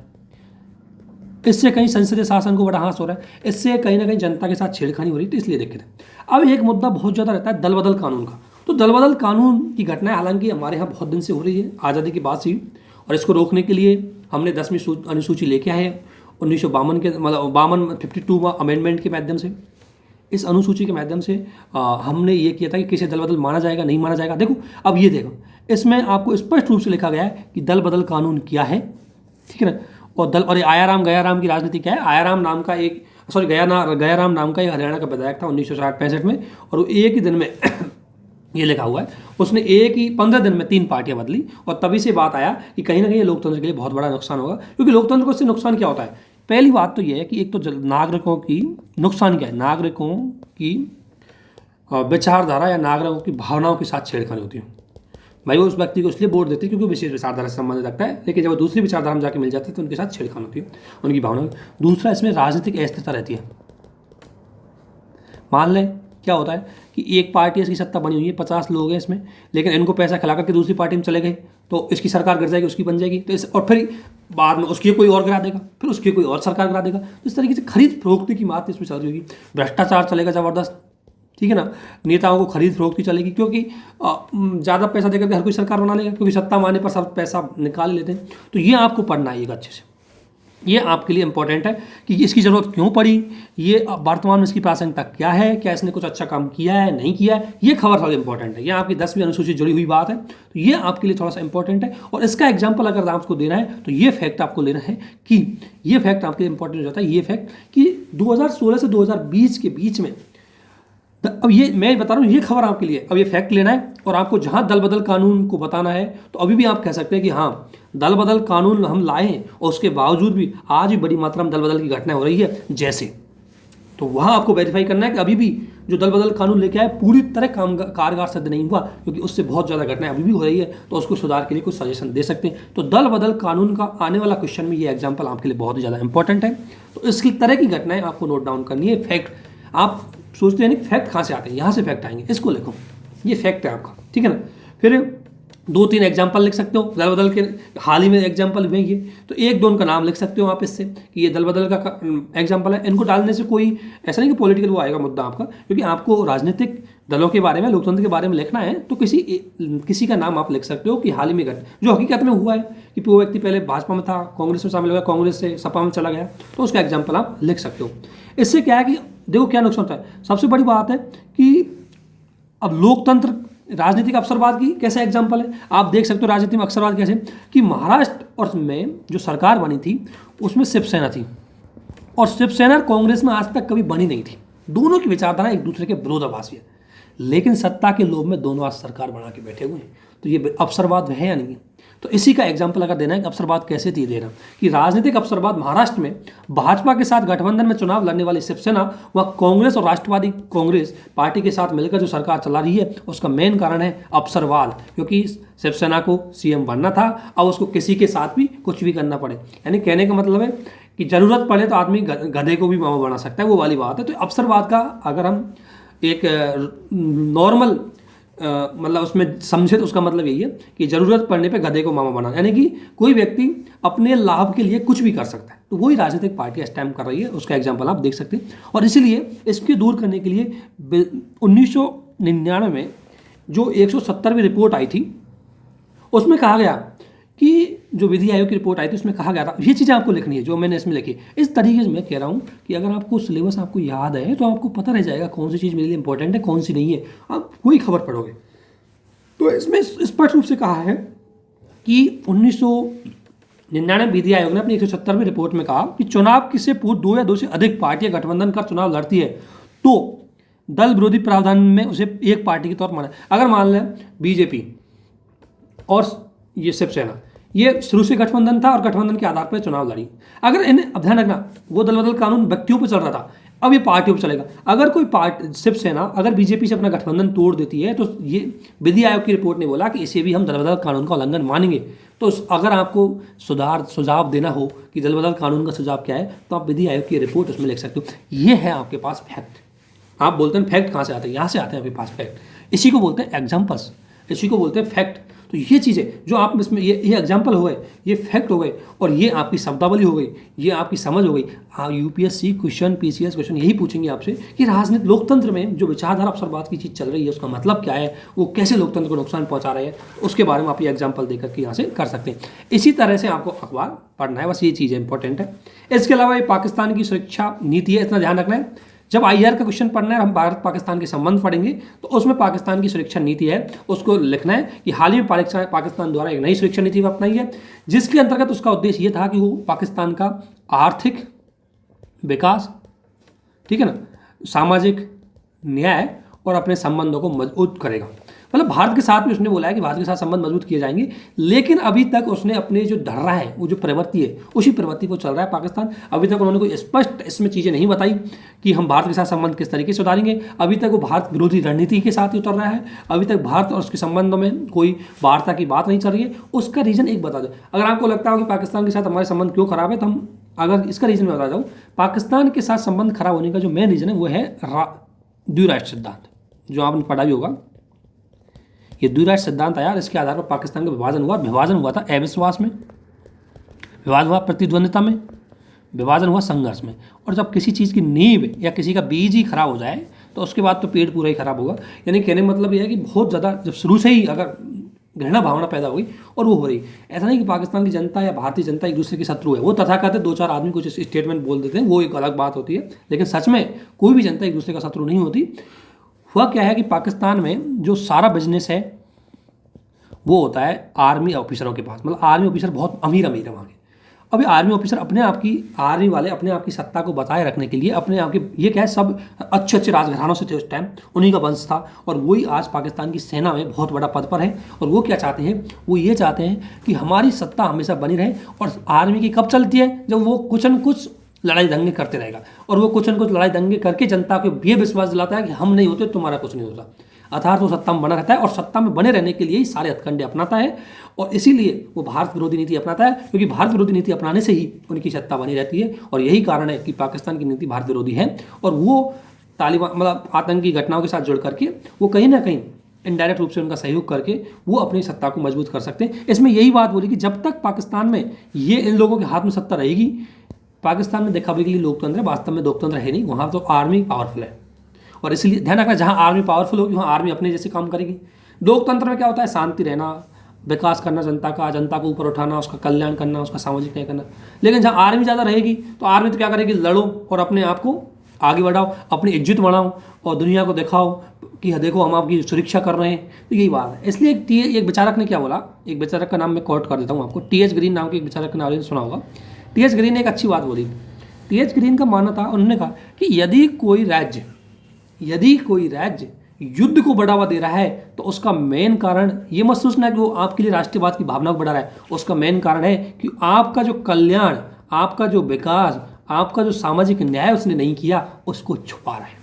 इससे कहीं संसदीय शासन को बड़ा हास हो रहा है, इससे कहीं ना कहीं जनता के साथ छेड़खानी हो रही है। तो इसलिए देखते हैं। अब एक मुद्दा बहुत ज़्यादा रहता है दल बदल कानून का। तो दल बदल कानून की घटनाएं हालांकि हमारे यहाँ बहुत दिन से हो रही है, आज़ादी के बाद से ही, और इसको रोकने के लिए हमने 10वीं अनुसूची लेके आए हैं 1952 के, मतलब 52 अमेंडमेंट के माध्यम से। इस अनुसूची के माध्यम से हमने ये किया था कि किसे दल बदल माना जाएगा, नहीं माना जाएगा। देखो अब ये देखो, इसमें आपको स्पष्ट रूप से लिखा गया है कि दल बदल कानून क्या है, ठीक है ना। और आयाराम गयाराम की राजनीति क्या है। आयाराम नाम का एक गयाराम नाम का एक हरियाणा का विधायक था 1965 में, और वो एक ही दिन में ये लिखा हुआ है, उसने एक ही 15 दिन में 3 पार्टियां बदली। और तभी से बात आया कि कहीं ना कहीं लोकतंत्र के लिए बहुत बड़ा नुकसान होगा। क्योंकि लोकतंत्र को इससे नुकसान क्या होता है? पहली बात तो यह है कि एक तो नागरिकों की नुकसान क्या है, नागरिकों की विचारधारा या नागरिकों की भावनाओं के साथ छेड़खानी होती है। भाई वो उस व्यक्ति को इसलिए वोट देते हैं क्योंकि विशेष विचारधारा से संबंध रखता है, लेकिन जब वो दूसरी विचारधारा में जाके मिल जाते हैं तो उनके साथ छेड़खानी होती है, उनकी भावनाओं। दूसरा, इसमें राजनीतिक अस्थिरता रहती है। मान लें क्या होता है कि एक पार्टी इसकी सत्ता बनी हुई है, 50 लोग हैं इसमें, लेकिन इनको पैसा खिला करके दूसरी पार्टी में चले गए तो इसकी सरकार गिर जाएगी, उसकी बन जाएगी। तो और फिर बाद में उसकी कोई और गिरा देगा, फिर उसकी कोई और सरकार गिरा देगा। तो इस तरीके से खरीद फरोख्ती की बात इसमें चल रही होगी। भ्रष्टाचार चलेगा ज़बरदस्त, ठीक है ना। नेताओं को खरीद फरोख्ती चलेगी, क्योंकि ज़्यादा पैसा देकर के हर कोई सरकार बना लेगा, क्योंकि सत्ता में आने पर सब पैसा निकाल लेते हैं। तो ये आपको पढ़ना है अच्छे से, ये आपके लिए इंपॉर्टेंट है कि इसकी ज़रूरत क्यों पड़ी, ये वर्तमान में इसकी प्रासंगिकता क्या है, क्या इसने कुछ अच्छा काम किया है, नहीं किया है। ये खबर थोड़ा इंपॉर्टेंट है, ये आपकी 10वीं अनुसूची जुड़ी हुई बात है, तो ये आपके लिए थोड़ा सा इंपॉर्टेंट है। और इसका एग्जाम्पल अगर आपको देना है तो ये फैक्ट आपको लेना है कि ये फैक्ट आपके लिए इंपॉर्टेंट हो जाता है। ये फैक्ट कि 2016 से 2020 के बीच में, अब ये मैं बता रहा हूँ, ये खबर आपके लिए। अब ये फैक्ट लेना है और आपको जहाँ दल बदल कानून को बताना है तो अभी भी आप कह सकते हैं कि हाँ दल बदल कानून हम लाए हैं, और उसके बावजूद भी आज भी बड़ी मात्रा में दल बदल की घटनाएं हो रही है। जैसे तो वहाँ आपको वेरीफाई करना है कि अभी भी जो दल बदल कानून लेके आए पूरी तरह कारगर सिद्ध नहीं हुआ, क्योंकि उससे बहुत ज़्यादा घटनाएं अभी भी हो रही है। तो उसको सुधार के लिए कुछ सजेशन दे सकते हैं। तो दल बदल कानून का आने वाला क्वेश्चन में ये एग्जाम्पल आपके लिए बहुत ही ज़्यादा इंपॉर्टेंट है। तो इसकी तरह की घटनाएं आपको नोट डाउन करनी है। फैक्ट आप सोचते हैं फैक्ट कहाँ से आते हैं, यहाँ से फैक्ट आएंगे, इसको लिखो, ये फैक्ट है आपका, ठीक है ना। फिर 2-3 एग्जाम्पल लिख सकते हो दल बदल के, हाल ही में एग्जाम्पल हुए ये, तो 1-2 उनका नाम लिख सकते हो आप इससे कि ये दल बदल का एग्जाम्पल है। इनको डालने से कोई ऐसा नहीं कि पॉलिटिकल वो आएगा मुद्दा आपका, क्योंकि आपको राजनीतिक दलों के बारे में, लोकतंत्र के बारे में लिखना है। तो किसी का नाम आप लिख सकते हो कि हाल ही में जो हकीकत में हुआ है कि वो व्यक्ति पहले भाजपा में था, कांग्रेस में शामिल हो गया, कांग्रेस से सपा में चला गया, तो उसका एग्जाम्पल आप लिख सकते हो। इससे क्या है कि देखो क्या नुकसान होता है। सबसे बड़ी बात है कि अब लोकतंत्र, राजनीतिक अवसरवाद की कैसा एग्जाम्पल है, आप देख सकते हो राजनीति में अवसरवाद कैसे, कि महाराष्ट्र और में जो सरकार बनी थी उसमें शिवसेना थी, और शिवसेना कांग्रेस में आज तक कभी बनी नहीं थी। दोनों की विचारधारा एक दूसरे के विरोधाभासी है, लेकिन सत्ता के लोभ में दोनों आज सरकार बना के बैठे हुए हैं। तो ये अवसरवाद है या नहीं है? तो इसी का एग्जाम्पल अगर देना है कि अवसरवाद कैसे थी देना, कि राजनीतिक अवसरवाद महाराष्ट्र में भाजपा के साथ गठबंधन में चुनाव लड़ने वाली शिवसेना व कांग्रेस और राष्ट्रवादी कांग्रेस पार्टी के साथ मिलकर जो सरकार चला रही है उसका मेन कारण है अवसरवाद, क्योंकि शिवसेना को सीएम बनना था, अब उसको किसी के साथ भी कुछ भी करना पड़े। यानी कहने का मतलब है कि जरूरत पड़े तो आदमी गधे को भी मामा बना सकता है, वो वाली बात है। तो अवसरवाद का अगर हम एक नॉर्मल मतलब उसमें समझे तो उसका मतलब यही है कि जरूरत पड़ने पे गधे को मामा बनाना, यानी कि कोई व्यक्ति अपने लाभ के लिए कुछ भी कर सकता है। तो वही राजनीतिक पार्टी इस टाइम कर रही है, उसका एग्जाम्पल आप देख सकते हैं। और इसीलिए इसके दूर करने के लिए 1999 में जो 170वीं रिपोर्ट आई थी उसमें कहा गया कि जो विधि आयोग की रिपोर्ट आई थी उसमें कहा गया था, ये चीज़ें आपको लिखनी है जो मैंने इसमें लिखी। इस तरीके से मैं कह रहा हूँ कि अगर आपको सिलेबस आपको याद है तो आपको पता रह जाएगा कौन सी चीज़ मेरे लिए इंपॉर्टेंट है, कौन सी नहीं है, आप वही खबर पढ़ोगे। तो इसमें स्पष्ट रूप से कहा है कि 1999 विधि आयोग ने अपनी 170वीं रिपोर्ट में कहा कि चुनाव किसे पूर्व 2 या 2 से अधिक पार्टियां गठबंधन कर चुनाव लड़ती है तो दल विरोधी प्रावधान में उसे एक पार्टी के तौर पर माना। अगर मान लें बीजेपी और ये शिवसेना ये शुरू से गठबंधन था और गठबंधन के आधार पर चुनाव लड़ी, अगर इन्हें, अब ध्यान रखना, वो दल बदल कानून व्यक्तियों पर चल रहा था, अब ये पार्टियों पर चलेगा। अगर कोई पार्टी शिवसेना अगर बीजेपी से अपना गठबंधन तोड़ देती है तो ये विधि आयोग की रिपोर्ट ने बोला कि इसे भी हम दल बदल कानून का उल्लंघन मानेंगे। तो अगर आपको सुझाव देना हो कि दल बदल कानून का सुझाव क्या है तो आप विधि आयोग की रिपोर्ट उसमें लिख सकते हो। ये है आपके पास फैक्ट। आप बोलते हैं फैक्ट कहाँ से आते हैं, यहाँ से आते हैं आपके पास फैक्ट। इसी को बोलते हैं एग्जाम्पल्स, इसी को बोलते हैं फैक्ट। तो ये चीज़ें जो आप इसमें ये एग्जाम्पल हो गए, ये फैक्ट हो गए, और ये आपकी शब्दावली हो गई, ये आपकी समझ हो गई। यूपीएससी क्वेश्चन, पीसीएस क्वेश्चन यही पूछेंगे आपसे कि राजनीति लोकतंत्र में जो विचारधारा अवसरवाद की चीज़ चल रही है उसका मतलब क्या है, वो कैसे लोकतंत्र को नुकसान पहुंचा रहे हैं, उसके बारे में आप ये एग्जाम्पल देकर के यहाँ से कर सकते हैं। इसी तरह से आपको अखबार पढ़ना है, बस ये चीज़ इंपॉर्टेंट है। इसके अलावा ये पाकिस्तान की सुरक्षा नीति है, इतना ध्यान रखना है। जब आईआर का क्वेश्चन पढ़ना है और हम भारत पाकिस्तान के संबंध पढ़ेंगे तो उसमें पाकिस्तान की सुरक्षा नीति है, उसको लिखना है कि हाल ही में पाकिस्तान द्वारा एक नई सुरक्षा नीति अपनाई है, जिसके अंतर्गत उसका उद्देश्य ये था कि वो पाकिस्तान का आर्थिक विकास, ठीक है ना, सामाजिक न्याय और अपने संबंधों को मजबूत करेगा। मतलब भारत के साथ भी उसने बोला है कि भारत के साथ संबंध मजबूत किए जाएंगे, लेकिन अभी तक उसने अपने जो धर्रा है, वो जो प्रवृत्ति है, उसी प्रवृत्ति को चल रहा है पाकिस्तान। अभी तक उन्होंने कोई स्पष्ट इसमें चीज़ें नहीं बताई कि हम भारत के साथ संबंध किस तरीके से सुधारेंगे। अभी तक वो भारत विरोधी रणनीति के साथ ही उतर रहा है। अभी तक भारत और उसके संबंधों में कोई वार्ता की बात नहीं चल रही है। उसका रीज़न एक बता दो, अगर आपको लगता हो कि पाकिस्तान के साथ हमारे संबंध क्यों खराब है, तो हम अगर इसका रीज़न मैं बता दूँ, पाकिस्तान के साथ संबंध खराब होने का जो मेन रीज़न है वो है द्विराष्ट्र सिद्धांत, जो आपने पढ़ा भी होगा। ये द्विराष्ट्र सिद्धांत आया, इसके आधार पर पाकिस्तान का विभाजन हुआ था अविश्वास में, विवाद हुआ प्रतिद्वंद्विता में, विभाजन हुआ संघर्ष में। और जब किसी चीज़ की नींव या किसी का बीज ही खराब हो जाए तो उसके बाद तो पेड़ पूरा ही खराब होगा। यानी कहने का मतलब यह है कि बहुत ज़्यादा जब शुरू से ही अगर घृणा भावना पैदा हुई और वो हो रही, ऐसा नहीं कि पाकिस्तान की जनता या भारतीय जनता एक दूसरे के शत्रु है। वो तथाकथित 2-4 आदमी कुछ स्टेटमेंट बोल देते हैं, वो एक अलग बात होती है, लेकिन सच में कोई भी जनता एक दूसरे का शत्रु नहीं होती। हुआ क्या है कि पाकिस्तान में जो सारा बिजनेस है वो होता है आर्मी ऑफिसरों के पास। मतलब आर्मी ऑफिसर बहुत अमीर है वहाँ के। अभी आर्मी ऑफिसर अपने आप की, आर्मी वाले अपने आप की सत्ता को बचाए रखने के लिए अपने आप के, ये क्या है, सब अच्छे अच्छे राजघरानों से थे उस टाइम, उन्हीं का वंश था, और वही आज पाकिस्तान की सेना में बहुत बड़ा पद पर है। और वो क्या चाहते हैं, वो ये चाहते हैं कि हमारी सत्ता हमेशा बनी रहे। और आर्मी की कब चलती है, जब वो कुछ न कुछ लड़ाई दंगे करते रहेगा, और वो कुछ न कुछ लड़ाई दंगे करके जनता को ये विश्वास दिलाता है कि हम नहीं होते तुम्हारा कुछ नहीं होता। अर्थात वो सत्ता में बना रहता है, और सत्ता में बने रहने के लिए ही सारे हथकंडे अपनाता है। और इसीलिए वो भारत विरोधी नीति अपनाता है, क्योंकि भारत विरोधी नीति अपनाने से ही उनकी सत्ता बनी रहती है। और यही कारण है कि पाकिस्तान की नीति भारत विरोधी है, और वो तालिबान मतलब आतंकी घटनाओं के साथ जुड़ करके वो कहीं ना कहीं इनडायरेक्ट रूप से उनका सहयोग करके वो अपनी सत्ता को मजबूत कर सकते हैं। इसमें यही बात बोली कि जब तक पाकिस्तान में ये इन लोगों के हाथ में सत्ता रहेगी, पाकिस्तान में दिखावे के लिए लोकतंत्र है, वास्तव में लोकतंत्र है नहीं, वहाँ तो आर्मी पावरफुल है। और इसलिए ध्यान रखना, जहाँ आर्मी पावरफुल होगी वहाँ आर्मी अपने जैसे काम करेगी। लोकतंत्र में क्या होता है, शांति रहना, विकास करना, जनता को ऊपर उठाना, उसका कल्याण करना, उसका सामाजिक न्याय करना। लेकिन जहाँ आर्मी ज़्यादा रहेगी तो आर्मी तो क्या करेगी, लड़ो और अपने आप को आगे बढ़ाओ, अपनी इज्जत बढ़ाओ और दुनिया को दिखाओ कि देखो हम आपकी सुरक्षा कर रहे हैं। तो यही बात है। इसलिए एक विचारक ने क्या बोला, एक विचारक का नाम मैं कोट कर देता हूँ आपको, टी.एच. ग्रीन नाम के एक विचारक का नाम सुना होगा। टी.एच. ग्रीन ने एक अच्छी बात बोली। टी.एच. ग्रीन का मानना था, उन्होंने कहा कि यदि कोई राज्य युद्ध को बढ़ावा दे रहा है तो उसका मेन कारण ये मत सोचना कि वो आपके लिए राष्ट्रवाद की भावना को बढ़ा रहा है। उसका मेन कारण है कि आपका जो कल्याण, आपका जो विकास, आपका जो सामाजिक न्याय उसने नहीं किया, उसको छुपा रहा है।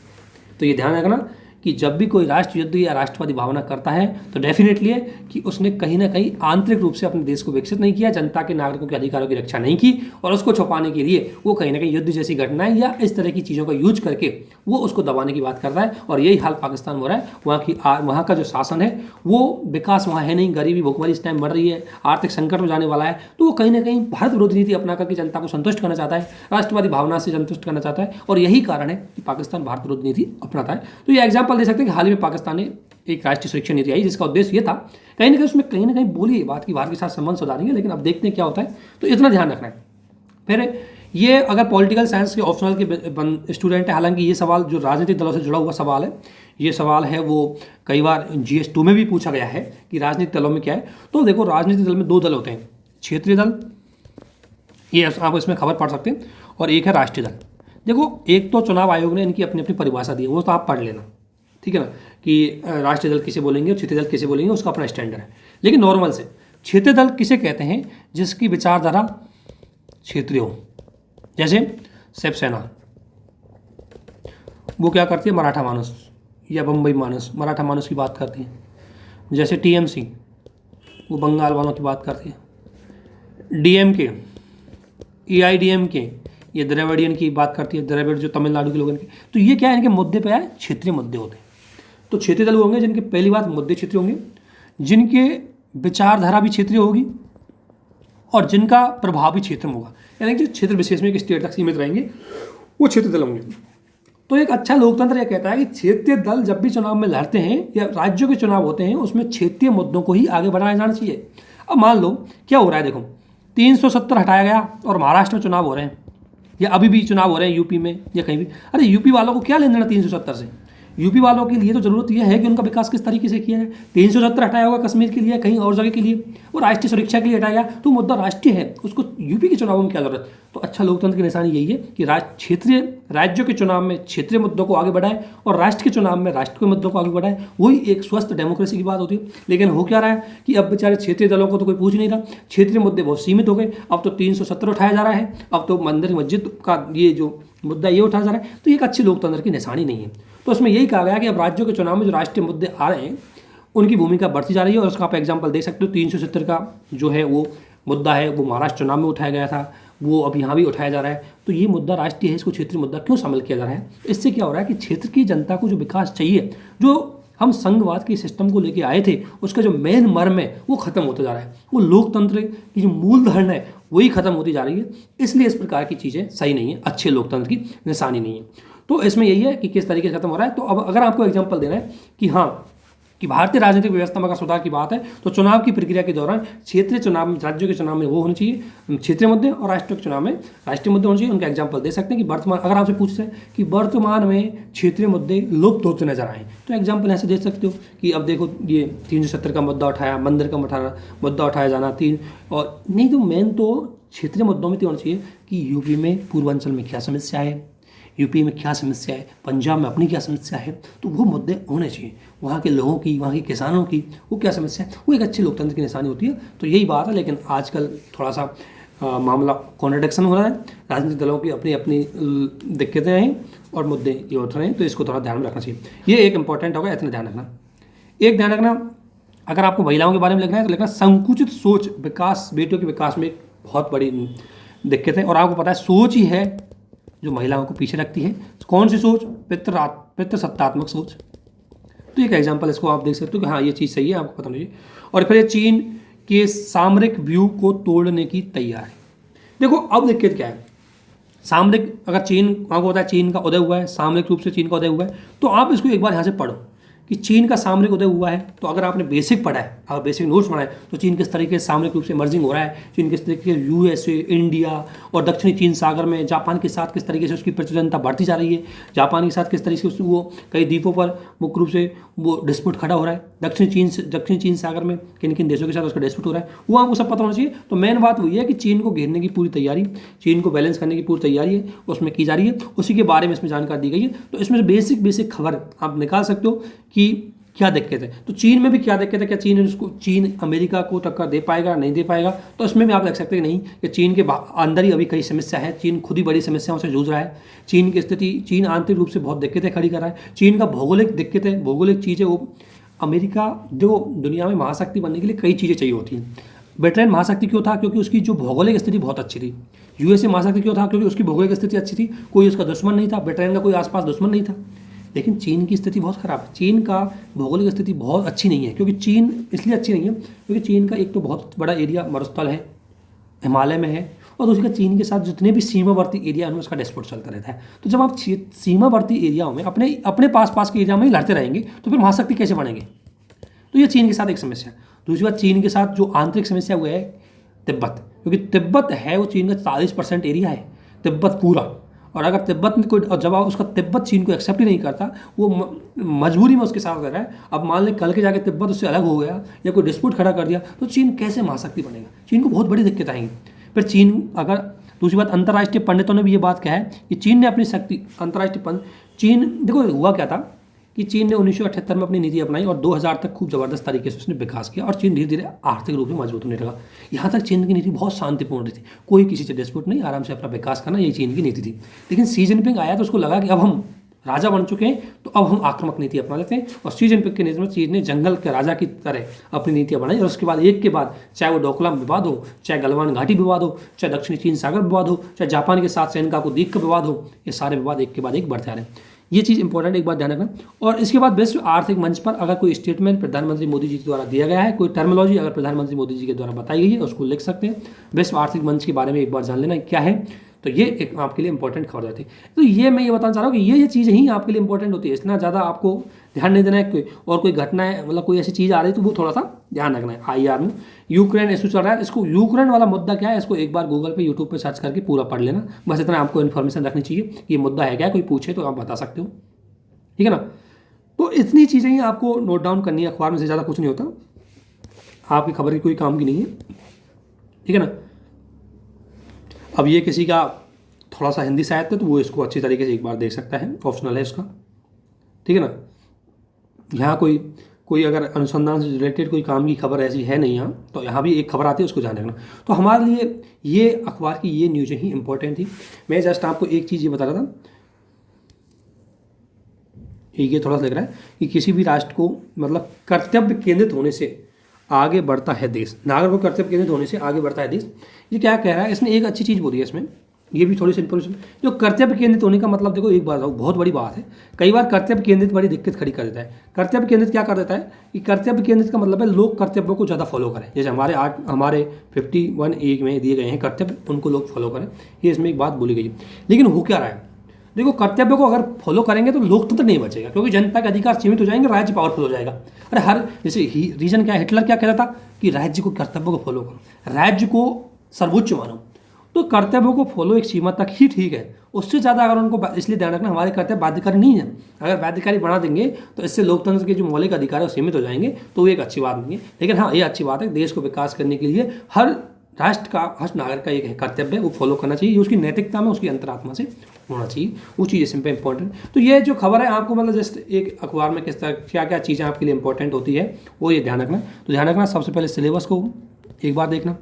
तो ये ध्यान रखना कि जब भी कोई राष्ट्र युद्ध या राष्ट्रवादी भावना करता है तो डेफिनेटली है कि उसने कहीं ना कहीं आंतरिक रूप से अपने देश को विकसित नहीं किया, जनता के नागरिकों के अधिकारों की रक्षा नहीं की, और उसको छुपाने के लिए वो कहीं ना कहीं युद्ध जैसी घटनाएं या इस तरह की चीज़ों का यूज करके वो उसको दबाने की बात कर रहा है। और यही हाल पाकिस्तान में हो रहा है। वहाँ का जो शासन है वो विकास वहाँ है नहीं, गरीबी भुखमरी इस टाइम बढ़ रही है, आर्थिक संकट में जाने वाला है, तो वो कहीं ना कहीं भारत विरोधी नीति अपना करके जनता को संतुष्ट करना चाहता है, राष्ट्रवादी भावना से संतुष्ट करना चाहता है, और यही कारण है कि पाकिस्तान भारत विरोधी नीति अपनाता है। तो ये एग्जाम्पल दे सकते हैं कि हाल ही में पाकिस्तान ने एक राष्ट्रीय सुरक्षा नीति आई जिसका उद्देश्य ये था, कहीं ना कहीं उसमें कहीं ना कहीं बोली ये बात कि भारत के साथ संबंध सुधारेंगे, लेकिन अब देखते हैं क्या होता है। तो इतना ध्यान रखना है। फिर ये अगर पॉलिटिकल साइंस के ऑप्शनल के स्टूडेंट है, हालांकि ये सवाल जो राजनीतिक दलों से जुड़ा हुआ सवाल है, ये सवाल है वो कई बार GS2 में भी पूछा गया है कि राजनीतिक दलों में क्या है। तो देखो, राजनीतिक दल में 2 दल होते हैं, क्षेत्रीय दल, ये आप इसमें खबर पढ़ सकते हैं, और एक है राष्ट्रीय दल। देखो, एक तो चुनाव आयोग ने इनकी अपनी अपनी परिभाषा दी है, वो तो आप पढ़ लेना, ठीक है ना, कि राष्ट्रीय दल किसे बोलेंगे और क्षेत्रीय दल किसे बोलेंगे, उसका अपना स्टैंडर्ड है। लेकिन नॉर्मल से क्षेत्रीय दल किसे कहते हैं, जिसकी विचारधारा क्षेत्रीय हो। जैसे शिवसेना, वो क्या करती है, मराठा मानस या बम्बई मानस, मराठा मानस की बात करती है। जैसे TMC, वो बंगाल वालों की बात करती है। DMK, AIDMK, ये द्रविडियन की बात करती है, द्रविड़ जो तमिलनाडु के लोगों की। तो ये क्या है, इनके मुद्दे पे है, क्षेत्रीय मुद्दे होते हैं। तो क्षेत्रीय दल होंगे जिनके पहली बात मुद्दे क्षेत्रीय होंगे, जिनके विचारधारा भी क्षेत्रीय होगी, और जिनका प्रभाव भी क्षेत्र में होगा, यानी कि क्षेत्र विशेष में एक स्टेट तक सीमित रहेंगे, वो क्षेत्रीय दल होंगे। तो एक अच्छा लोकतंत्र यह कहता है कि क्षेत्रीय दल जब भी चुनाव में लड़ते हैं या राज्यों के चुनाव होते हैं, उसमें क्षेत्रीय मुद्दों को ही आगे बढ़ाया जाना चाहिए। अब मान लो क्या हो रहा है, देखो 370 हटाया गया और महाराष्ट्र में चुनाव हो रहे हैं, या अभी भी चुनाव हो रहे हैं यूपी में या कहीं भी। अरे यूपी वालों को क्या लेना देना 370 से? यूपी वालों के लिए तो जरूरत यह है कि उनका विकास किस तरीके से किया है। 370 हटाया होगा कश्मीर के लिए, कहीं और जगह के लिए, वो राष्ट्रीय सुरक्षा के लिए हटाया, तो मुद्दा राष्ट्रीय है, उसको यूपी के चुनावों में क्या जरूरत। तो अच्छा लोकतंत्र की निशानी यही है कि क्षेत्रीय राज्यों के चुनाव में क्षेत्रीय मुद्दों को आगे बढ़ाए और राष्ट्र के चुनाव में राष्ट्र के मुद्दों को आगे बढ़ाए, वही एक स्वस्थ डेमोक्रेसी की बात होती है। लेकिन हो क्या रहा है कि अब बेचारे क्षेत्रीय दलों को तो कोई पूछ नहीं रहा, क्षेत्रीय मुद्दे बहुत सीमित हो गए। अब तो 370 उठाया जा रहा है, अब तो मंदिर मस्जिद का ये जो मुद्दा ये उठाया जा रहा है, तो ये एक अच्छी लोकतंत्र की निशानी नहीं है। तो उसमें यही कहा गया कि अब राज्यों के चुनाव में जो राष्ट्रीय मुद्दे आ रहे हैं उनकी भूमिका बढ़ती जा रही है, और उसका आप एग्जाम्पल दे सकते हो। 370 का जो है वो मुद्दा है, वो महाराष्ट्र चुनाव में उठाया गया था, वो अब यहाँ भी उठाया जा रहा है। तो ये मुद्दा राष्ट्रीय है, इसको क्षेत्रीय मुद्दा क्यों शामिल किया जा रहा है? इससे क्या हो रहा है कि क्षेत्र की जनता को जो विकास चाहिए, जो हम संघवाद के सिस्टम को लेके आए थे, उसका जो मेन मर्म है वो खत्म होता जा रहा है। वो लोकतंत्र की जो मूल धरण है वही खत्म होती जा रही है। इसलिए इस प्रकार की चीज़ें सही नहीं है, अच्छे लोकतंत्र की निशानी नहीं है। तो इसमें यही है कि किस तरीके से खत्म हो रहा है। तो अब अगर आपको एग्जांपल देना है कि हाँ, कि भारतीय राजनीतिक व्यवस्था में अगर सुधार की बात है, तो चुनाव की प्रक्रिया के दौरान क्षेत्रीय चुनाव में, राज्यों के चुनाव में वो होने चाहिए क्षेत्रीय मुद्दे, और राष्ट्रीय के चुनाव में राष्ट्रीय मुद्दे होने चाहिए। उनका एग्जांपल दे सकते हैं कि वर्तमान, अगर आपसे पूछते हैं कि वर्तमान में क्षेत्रीय मुद्दे लुप्त होते नजर आए, तो एग्जाम्पल ऐसे दे सकते हो कि अब देखो ये 370 का मुद्दा उठाया, मंदिर का मुद्दा उठाया जाना, और नहीं तो मेन तो क्षेत्रीय मुद्दों में तो होना चाहिए कि यूपी में पूर्वांचल में क्या समस्या है, यूपी में क्या समस्या है, पंजाब में अपनी क्या समस्या है, तो वो मुद्दे होने चाहिए। वहाँ के लोगों की, वहाँ के किसानों की वो क्या समस्या है, वो एक अच्छे लोकतंत्र की निशानी होती है। तो यही बात है। लेकिन आजकल थोड़ा सा मामला कॉन्ट्रडिक्शन हो रहा है, राजनीतिक दलों की अपनी अपनी दिक्कतें हैं और मुद्दे ये उठ रहे हैं, तो इसको थोड़ा ध्यान में रखना चाहिए। ये एक इंपॉर्टेंट होगा, इतना ध्यान रखना। एक ध्यान रखना, अगर आपको महिलाओं के बारे में लिखना है तो लिखना संकुचित सोच विकास, बेटियों के विकास में एक बहुत बड़ी दिक्कत है। और आपको पता है सोच ही है जो महिलाओं को पीछे रखती है। कौन सी सोच? पितृसत्तात्मक सोच। तो एक एग्जांपल इसको आप देख सकते हो कि हाँ ये चीज़ सही है, आपको पता नहीं है। और फिर ये चीन के सामरिक व्यू को तोड़ने की तैयारी। देखो अब दिक्कत क्या है, सामरिक, अगर चीन, आपको पता है चीन का उदय हुआ है, सामरिक रूप से चीन का उदय हुआ है, तो आप इसको एक बार यहाँ से पढ़ो कि चीन का सामरिक उदय हुआ है। तो अगर आपने बेसिक पढ़ा है, अगर बेसिक नोट्स पढ़ा है, तो चीन किस तरीके से सामरिक रूप से इमर्जिंग हो रहा है, चीन किस तरीके से यूएसए, इंडिया और दक्षिणी चीन सागर में जापान के साथ किस तरीके से उसकी प्रचुरता बढ़ती जा रही है, जापान के साथ किस तरीके से वो कई द्वीपों पर मुख्य रूप से वो डिस्प्यूट खड़ा हो रहा है, दक्षिणी चीन सागर में किन किन देशों के साथ उसका डिस्प्यूट हो रहा है, वो आपको सब पता होना चाहिए। तो मेन बात वही है कि चीन को घेरने की पूरी तैयारी, चीन को बैलेंस करने की पूरी तैयारी है उसमें की जा रही है, उसी के बारे में इसमें जानकारी दी गई है। तो इसमें बेसिक खबर आप निकाल सकते हो कि क्या दिक्कत है। तो चीन में भी क्या दिक्कत है, क्या चीन अमेरिका को टक्कर दे पाएगा नहीं दे पाएगा, तो इसमें भी आप देख सकते हैं नहीं कि चीन के अंदर ही अभी कई समस्या है, चीन खुद ही बड़ी समस्याओं से जूझ रहा है। चीन की स्थिति, चीन आंतरिक रूप से बहुत दिक्कतें खड़ी कर रहा है। चीन का भौगोलिक दिक्कतें, भौगोलिक चीज़ें, वो अमेरिका जो दुनिया में महाशक्ति बनने के लिए कई चीज़ें चाहिए होती हैं। ब्रिटेन महाशक्ति क्यों था, क्योंकि उसकी जो भौगोलिक स्थिति बहुत अच्छी थी। यूएसए महाशक्ति क्यों था, क्योंकि उसकी भौगोलिक स्थिति अच्छी थी, कोई उसका दुश्मन नहीं था, ब्रिटेन का कोई आसपास दुश्मन नहीं था। लेकिन चीन की स्थिति बहुत ख़राब है, चीन का भौगोलिक स्थिति बहुत अच्छी नहीं है, क्योंकि चीन इसलिए अच्छी नहीं है क्योंकि चीन का एक तो बहुत बड़ा एरिया मरुस्थल है, हिमालय में है, और दूसरी का चीन के साथ जितने भी सीमावर्ती एरिया हैं उसका डिस्प्यूट चलता रहता है। तो जब आप सीमावर्ती एरियाओं में अपने पास के एरिया में ही लड़ते रहेंगे तो फिर महाशक्ति कैसे बनेंगे। तो ये चीन के साथ एक समस्या है। दूसरी बात, चीन के साथ जो आंतरिक समस्या हुआ है तिब्बत, क्योंकि तिब्बत है वो चीन का 40% एरिया है, तिब्बत पूरा। और अगर तिब्बत में कोई, और जब उसका तिब्बत चीन को एक्सेप्ट ही नहीं करता, वो मजबूरी में उसके साथ रह रहा है। अब मान लें कल के जाके तिब्बत उससे अलग हो गया या कोई डिस्प्यूट खड़ा कर दिया, तो चीन कैसे महाशक्ति बनेगा। चीन को बहुत बड़ी दिक्कत आएंगी। फिर चीन अगर, दूसरी बात, अंतर्राष्ट्रीय पंडितों ने भी ये बात कहा है कि चीन ने अपनी शक्ति, अंतर्राष्ट्रीय पंडित, चीन, देखो हुआ क्या था कि चीन ने 1978 में अपनी नीति अपनाई और 2000 तक खूब ज़बरदस्त तरीके से उसने विकास किया और चीन धीरे धीरे आर्थिक रूप से मजबूत होने लगा। यहाँ तक चीन की नीति बहुत शांतिपूर्ण थी, कोई किसी से डिस्प्यूट नहीं, आराम से अपना विकास करना, यही चीन की नीति थी। लेकिन शी जिनपिंग आया तो उसको लगा कि अब हम राजा बन चुके हैं, तो अब हम आक्रामक नीति अपना लेते हैं, और शी जिनपिंग के नेतृत्व में चीन ने जंगल के राजा की तरह अपनी नीतियाँ बनाई। और उसके बाद एक के बाद, चाहे वो डोकलाम विवाद हो, चाहे गलवान घाटी विवाद हो, चाहे दक्षिणी चीन सागर विवाद हो, चाहे जापान के साथ सेनकाकू द्वीप का विवाद हो, ये सारे विवाद एक के बाद एक बढ़ते आ रहे हैं। ये चीज़ इंपॉर्टेंट, एक बात ध्यान रखना। और इसके बाद विश्व आर्थिक मंच पर अगर कोई स्टेटमेंट प्रधानमंत्री मोदी जी के द्वारा दिया गया है, कोई टर्मिनोलॉजी अगर प्रधानमंत्री मोदी जी के द्वारा बताई गई है, उसको लिख सकते हैं। विश्व आर्थिक मंच के बारे में एक बार जान लेना क्या है, तो ये एक आपके लिए इंपॉर्टेंट खबर रहती है। तो ये मैं ये बताना चाह रहा हूँ कि ये चीज़ें ही आपके लिए इंपॉर्टेंट होती है, इतना ज़्यादा आपको ध्यान नहीं देना है। और कोई घटना है, मतलब कोई ऐसी चीज़ आ रही है तो वो थोड़ा सा ध्यान रखना है। IR में यूक्रेन इशू चल रहा है, इसको यूक्रेन वाला मुद्दा क्या है, इसको एक बार गूगल पे, यूट्यूब पे सर्च करके पूरा पढ़ लेना। बस इतना आपको इन्फॉर्मेशन रखनी चाहिए कि ये मुद्दा है क्या, कोई पूछे तो आप बता सकते हो, ठीक है ना। तो इतनी चीज़ें ही आपको नोट डाउन करनी है, अखबार में से ज़्यादा कुछ नहीं होता, आपकी खबर की कोई काम की नहीं है, ठीक है ना। अब ये किसी का थोड़ा सा हिंदी साहित्य, तो वो इसको अच्छी तरीके से एक बार देख सकता है, ऑप्शनल है इसका, ठीक है ना। यहाँ कोई अगर अनुसंधान से रिलेटेड कोई काम की खबर ऐसी है नहीं यहाँ, तो यहाँ भी एक खबर आती है, उसको ध्यान रखना। तो हमारे लिए ये अखबार की ये न्यूज़ें ही इंपॉर्टेंट थी। मैं जस्ट आपको एक चीज़ ये बता रहा था, ये थोड़ा सा लग रहा है कि किसी भी राष्ट्र को, मतलब कर्तव्य केंद्रित होने से आगे बढ़ता है देश, नागरिक को कर्तव्य केंद्रित होने से आगे बढ़ता है देश। ये क्या कह रहा है, इसने एक अच्छी चीज़ बोली है इसमें, ये भी थोड़ी सी इन्फॉर्मेशन। जो कर्तव्य केंद्रित होने का मतलब, देखो एक बात बहुत बड़ी बात है, कई बार कर्तव्य केंद्रित बड़ी दिक्कत खड़ी कर देता है। कर्तव्य केंद्रित क्या कर देता है कि कर्तव्य केंद्रित का मतलब है लोग कर्तव्यों को ज़्यादा फॉलो करें। जैसे हमारे 51A में दिए गए हैं कर्तव्य, उनको लोग फॉलो करें, ये इसमें एक बात बोली गई है। लेकिन हो क्या रहा है, देखो कर्तव्य को अगर फॉलो करेंगे तो लोकतंत्र नहीं बचेगा, क्योंकि जनता के अधिकार सीमित हो जाएंगे, राज्य पावरफुल हो जाएगा। अरे हर जैसे रीजन क्या है, हिटलर क्या कहता था कि राज्य को कर्तव्य को फॉलो करो, राज्य को सर्वोच्च मानो। तो कर्तव्यों को फॉलो एक सीमा तक ही ठीक है, उससे ज़्यादा अगर उनको, इसलिए ध्यान रखना हमारे कर्तव्य बाध्यकारी नहीं है। अगर बाध्यकारी बना देंगे तो इससे लोकतंत्र के जो मौलिक अधिकार है वो सीमित हो जाएंगे, तो वो एक अच्छी बात नहीं है। लेकिन हाँ, ये अच्छी बात है, देश को विकास करने के लिए हर राष्ट्र का, हर नागरिक का एक कर्तव्य है, वो फॉलो करना चाहिए, उसकी नैतिकता में, उसकी अंतरात्मा से होना चाहिए, वो चीज़ इसमें इंपॉर्टेंट। तो ये जो खबर है आपको, मतलब जस्ट एक अखबार में किस तरह क्या क्या चीज़ें आपके लिए इंपॉर्टेंट होती है, वो ये ध्यान रखना। तो ध्यान रखना, सबसे पहले सिलेबस को एक बार देखना,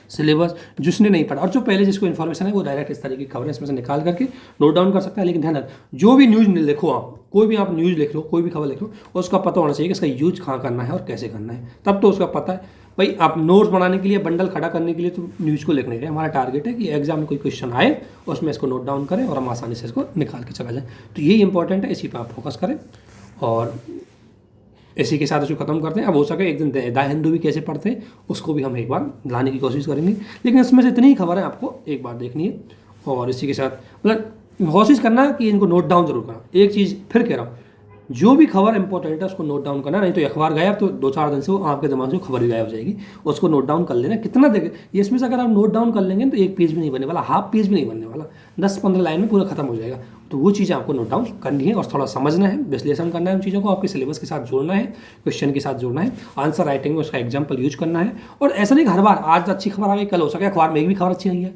सिलेबस जिसने नहीं पढ़ा और जो पहले जिसको इन्फॉर्मेशन है वो डायरेक्ट इस तरह की खबरें इसमें से निकाल करके नोट डाउन कर सकता है। लेकिन ध्यान रख, जो भी न्यूज़ लिखो आप, कोई भी आप न्यूज़ लिख लो, कोई भी खबर लिख लो, उसका पता होना चाहिए कि इसका यूज कहाँ करना है और कैसे करना है, तब तो उसका पता है। भाई आप नोट्स बनाने के लिए, बंडल खड़ा करने के लिए तो न्यूज़ को लिखने के, हमारा टारगेट है कि एग्जाम में कोई क्वेश्चन आए उसमें इसको नोट डाउन करें और हम आसानी से इसको निकाल के चला जाए। तो यही इंपॉर्टेंट है, इसी पर आप फोकस करें और इसी के साथ इसको खत्म करते हैं। अब हो सके एक दिन द हिंदू भी कैसे पढ़ते हैं उसको भी हम एक बार लाने की कोशिश करेंगे, लेकिन इसमें से इतनी ही खबर है आपको एक बार देखनी है। और इसी के साथ मतलब कोशिश करना कि इनको नोट डाउन जरूर करना। एक चीज़ फिर कह रहा हूँ, जो भी खबर इंपॉर्टेंट है उसको नोट डाउन करना, नहीं तो अखबार गायब तो 2-4 दिन से वो आपके दिमाग से खबर भी गायब हो जाएगी। उसको नोट डाउन कर लेना, कितना देखे ये इसमें से अगर आप नोट डाउन कर लेंगे तो एक पेज भी नहीं बनने वाला, हाफ पेज भी नहीं बनने वाला, 10-15 लाइन में पूरा खत्म हो जाएगा। तो वो चीज़ें आपको नोट डाउन करनी है और थोड़ा समझना है, विश्लेषण करना है, उन चीज़ों को आपके सिलेबस के साथ जोड़ना है, क्वेश्चन के साथ जोड़ना है, आंसर राइटिंग में उसका एग्जाम्पल यूज करना है। और ऐसा नहीं कि हर बार आज अच्छी खबर आ गई कल हो सके अखबार में एक भी खबर अच्छी नहीं है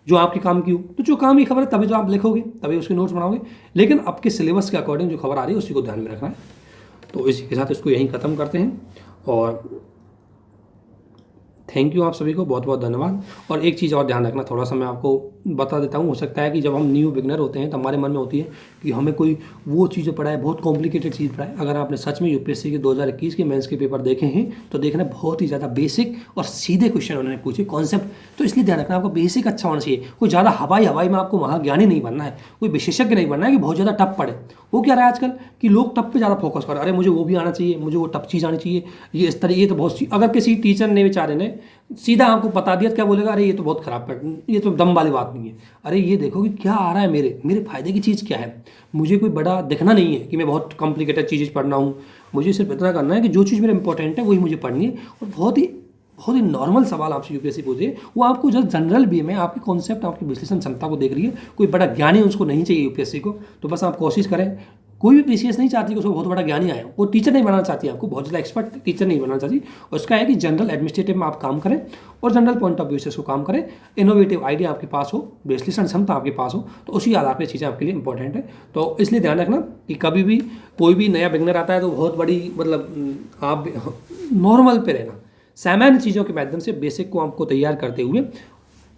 जो आपके काम की हो, तो जो काम की खबर है तभी तो आप लिखोगे, तभी उसके नोट्स बनाओगे, लेकिन आपके सिलेबस के अकॉर्डिंग जो खबर आ रही है उसी को ध्यान में रखना है। तो इसी के साथ इसको यहीं ख़त्म करते हैं और थैंक यू आप सभी को, बहुत बहुत धन्यवाद। और एक चीज़ और ध्यान रखना, थोड़ा सा मैं आपको बता देता हूँ, हो सकता है कि जब हम न्यू बिगनर होते हैं तो हमारे मन में होती है कि हमें कोई वो चीज़ें पढ़ाए, बहुत कॉम्प्लिकेटेड चीज़ पढ़ाए। अगर आपने सच में यूपीएससी के 2021 के मेंस के पेपर देखे हैं तो देखना बहुत ही ज़्यादा बेसिक और सीधे क्वेश्चन उन्होंने पूछे, कॉन्सेप्ट। तो इसलिए ध्यान रखना आपको बेसिक अच्छा होना चाहिए, कोई ज़्यादा हवाई में आपको महाज्ञानी नहीं बनना है, कोई विशेषज्ञ नहीं बनना है कि बहुत ज़्यादा टफ पढ़े। वो क्या रहा है आजकल कि लोग टफ पे ज़्यादा फोकस कर, अरे मुझे वो भी आना चाहिए, मुझे वो टफ चीज़ आनी चाहिए, ये इस तरह, ये तो बहुत अगर किसी टीचर ने बेचारे ने सीधा आपको बता दिया तो क्या बोलेगा, अरे ये तो बहुत खराब पैटर्न, ये तो दम वाली बात नहीं है। अरे ये देखो कि क्या आ रहा है, मेरे फायदे की चीज़ क्या है, मुझे कोई बड़ा दिखना नहीं है कि मैं बहुत कॉम्प्लिकेटेड चीज़ें पढ़ना हूँ, मुझे सिर्फ इतना करना है कि जो चीज़ मेरे इंपॉर्टेंट है वही मुझे पढ़नी है। और बहुत ही नॉर्मल सवाल आपसे यूपीएससी पूछे, वो आपको जस्ट जनरल भी में आपकी कॉन्सेप्ट, आपकी विश्लेषण क्षमता को देख रही है, कोई बड़ा ज्ञानी उसको नहीं चाहिए यूपीएससी को। तो बस आप कोशिश करें, कोई भी पीसीएस नहीं चाहती कि उसको बहुत बड़ा ज्ञानी आए, वो टीचर नहीं बनाना चाहती, आपको बहुत ज़्यादा एक्सपर्ट टीचर नहीं बनाना चाहती। उसका है कि जनरल एडमिनिस्ट्रेटिव में आप काम करें और जनरल पॉइंट ऑफ व्यू से उसको काम करें, इनोवेटिव आइडिया आपके पास हो, विश्लेषण क्षमता आपके पास हो, तो उसी आधार पर चीज़ें आपके लिए इंपॉर्टेंट है। तो इसलिए ध्यान रखना कि कभी भी कोई भी नया बिगनर आता है तो बहुत बड़ी मतलब आप नॉर्मल पे रहना, सामान्य चीज़ों के माध्यम से बेसिक को आपको तैयार करते हुए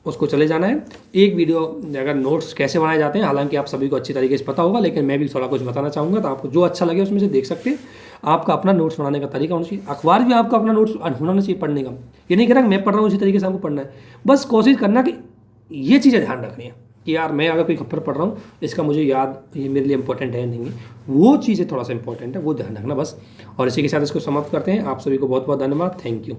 उसको चले जाना है। एक वीडियो अगर नोट्स कैसे बनाए जाते हैं, हालांकि आप सभी को अच्छी तरीके से पता होगा, लेकिन मैं भी थोड़ा कुछ बताना चाहूँगा, तो आपको जो अच्छा लगे उसमें से देख सकते हैं। आपका अपना नोट्स बनाने का तरीका होना चाहिए, अखबार भी आपका अपना नोट्स होना चाहिए पढ़ने का। ये नहीं कह रहा मैं पढ़ रहा हूँ उसी तरीके से आपको पढ़ना है, बस कोशिश करना कि ये चीज़ें ध्यान रखनी है कि यार मैं अगर कोई खबर पढ़ रहा हूँ इसका मुझे याद, ये मेरे लिए इंपॉर्टेंट है नहीं है, वो चीज़ें थोड़ा सा इंपॉर्टेंट है, वो ध्यान रखना बस। और इसी के साथ इसको समाप्त करते हैं। आप सभी को बहुत बहुत धन्यवाद, थैंक यू।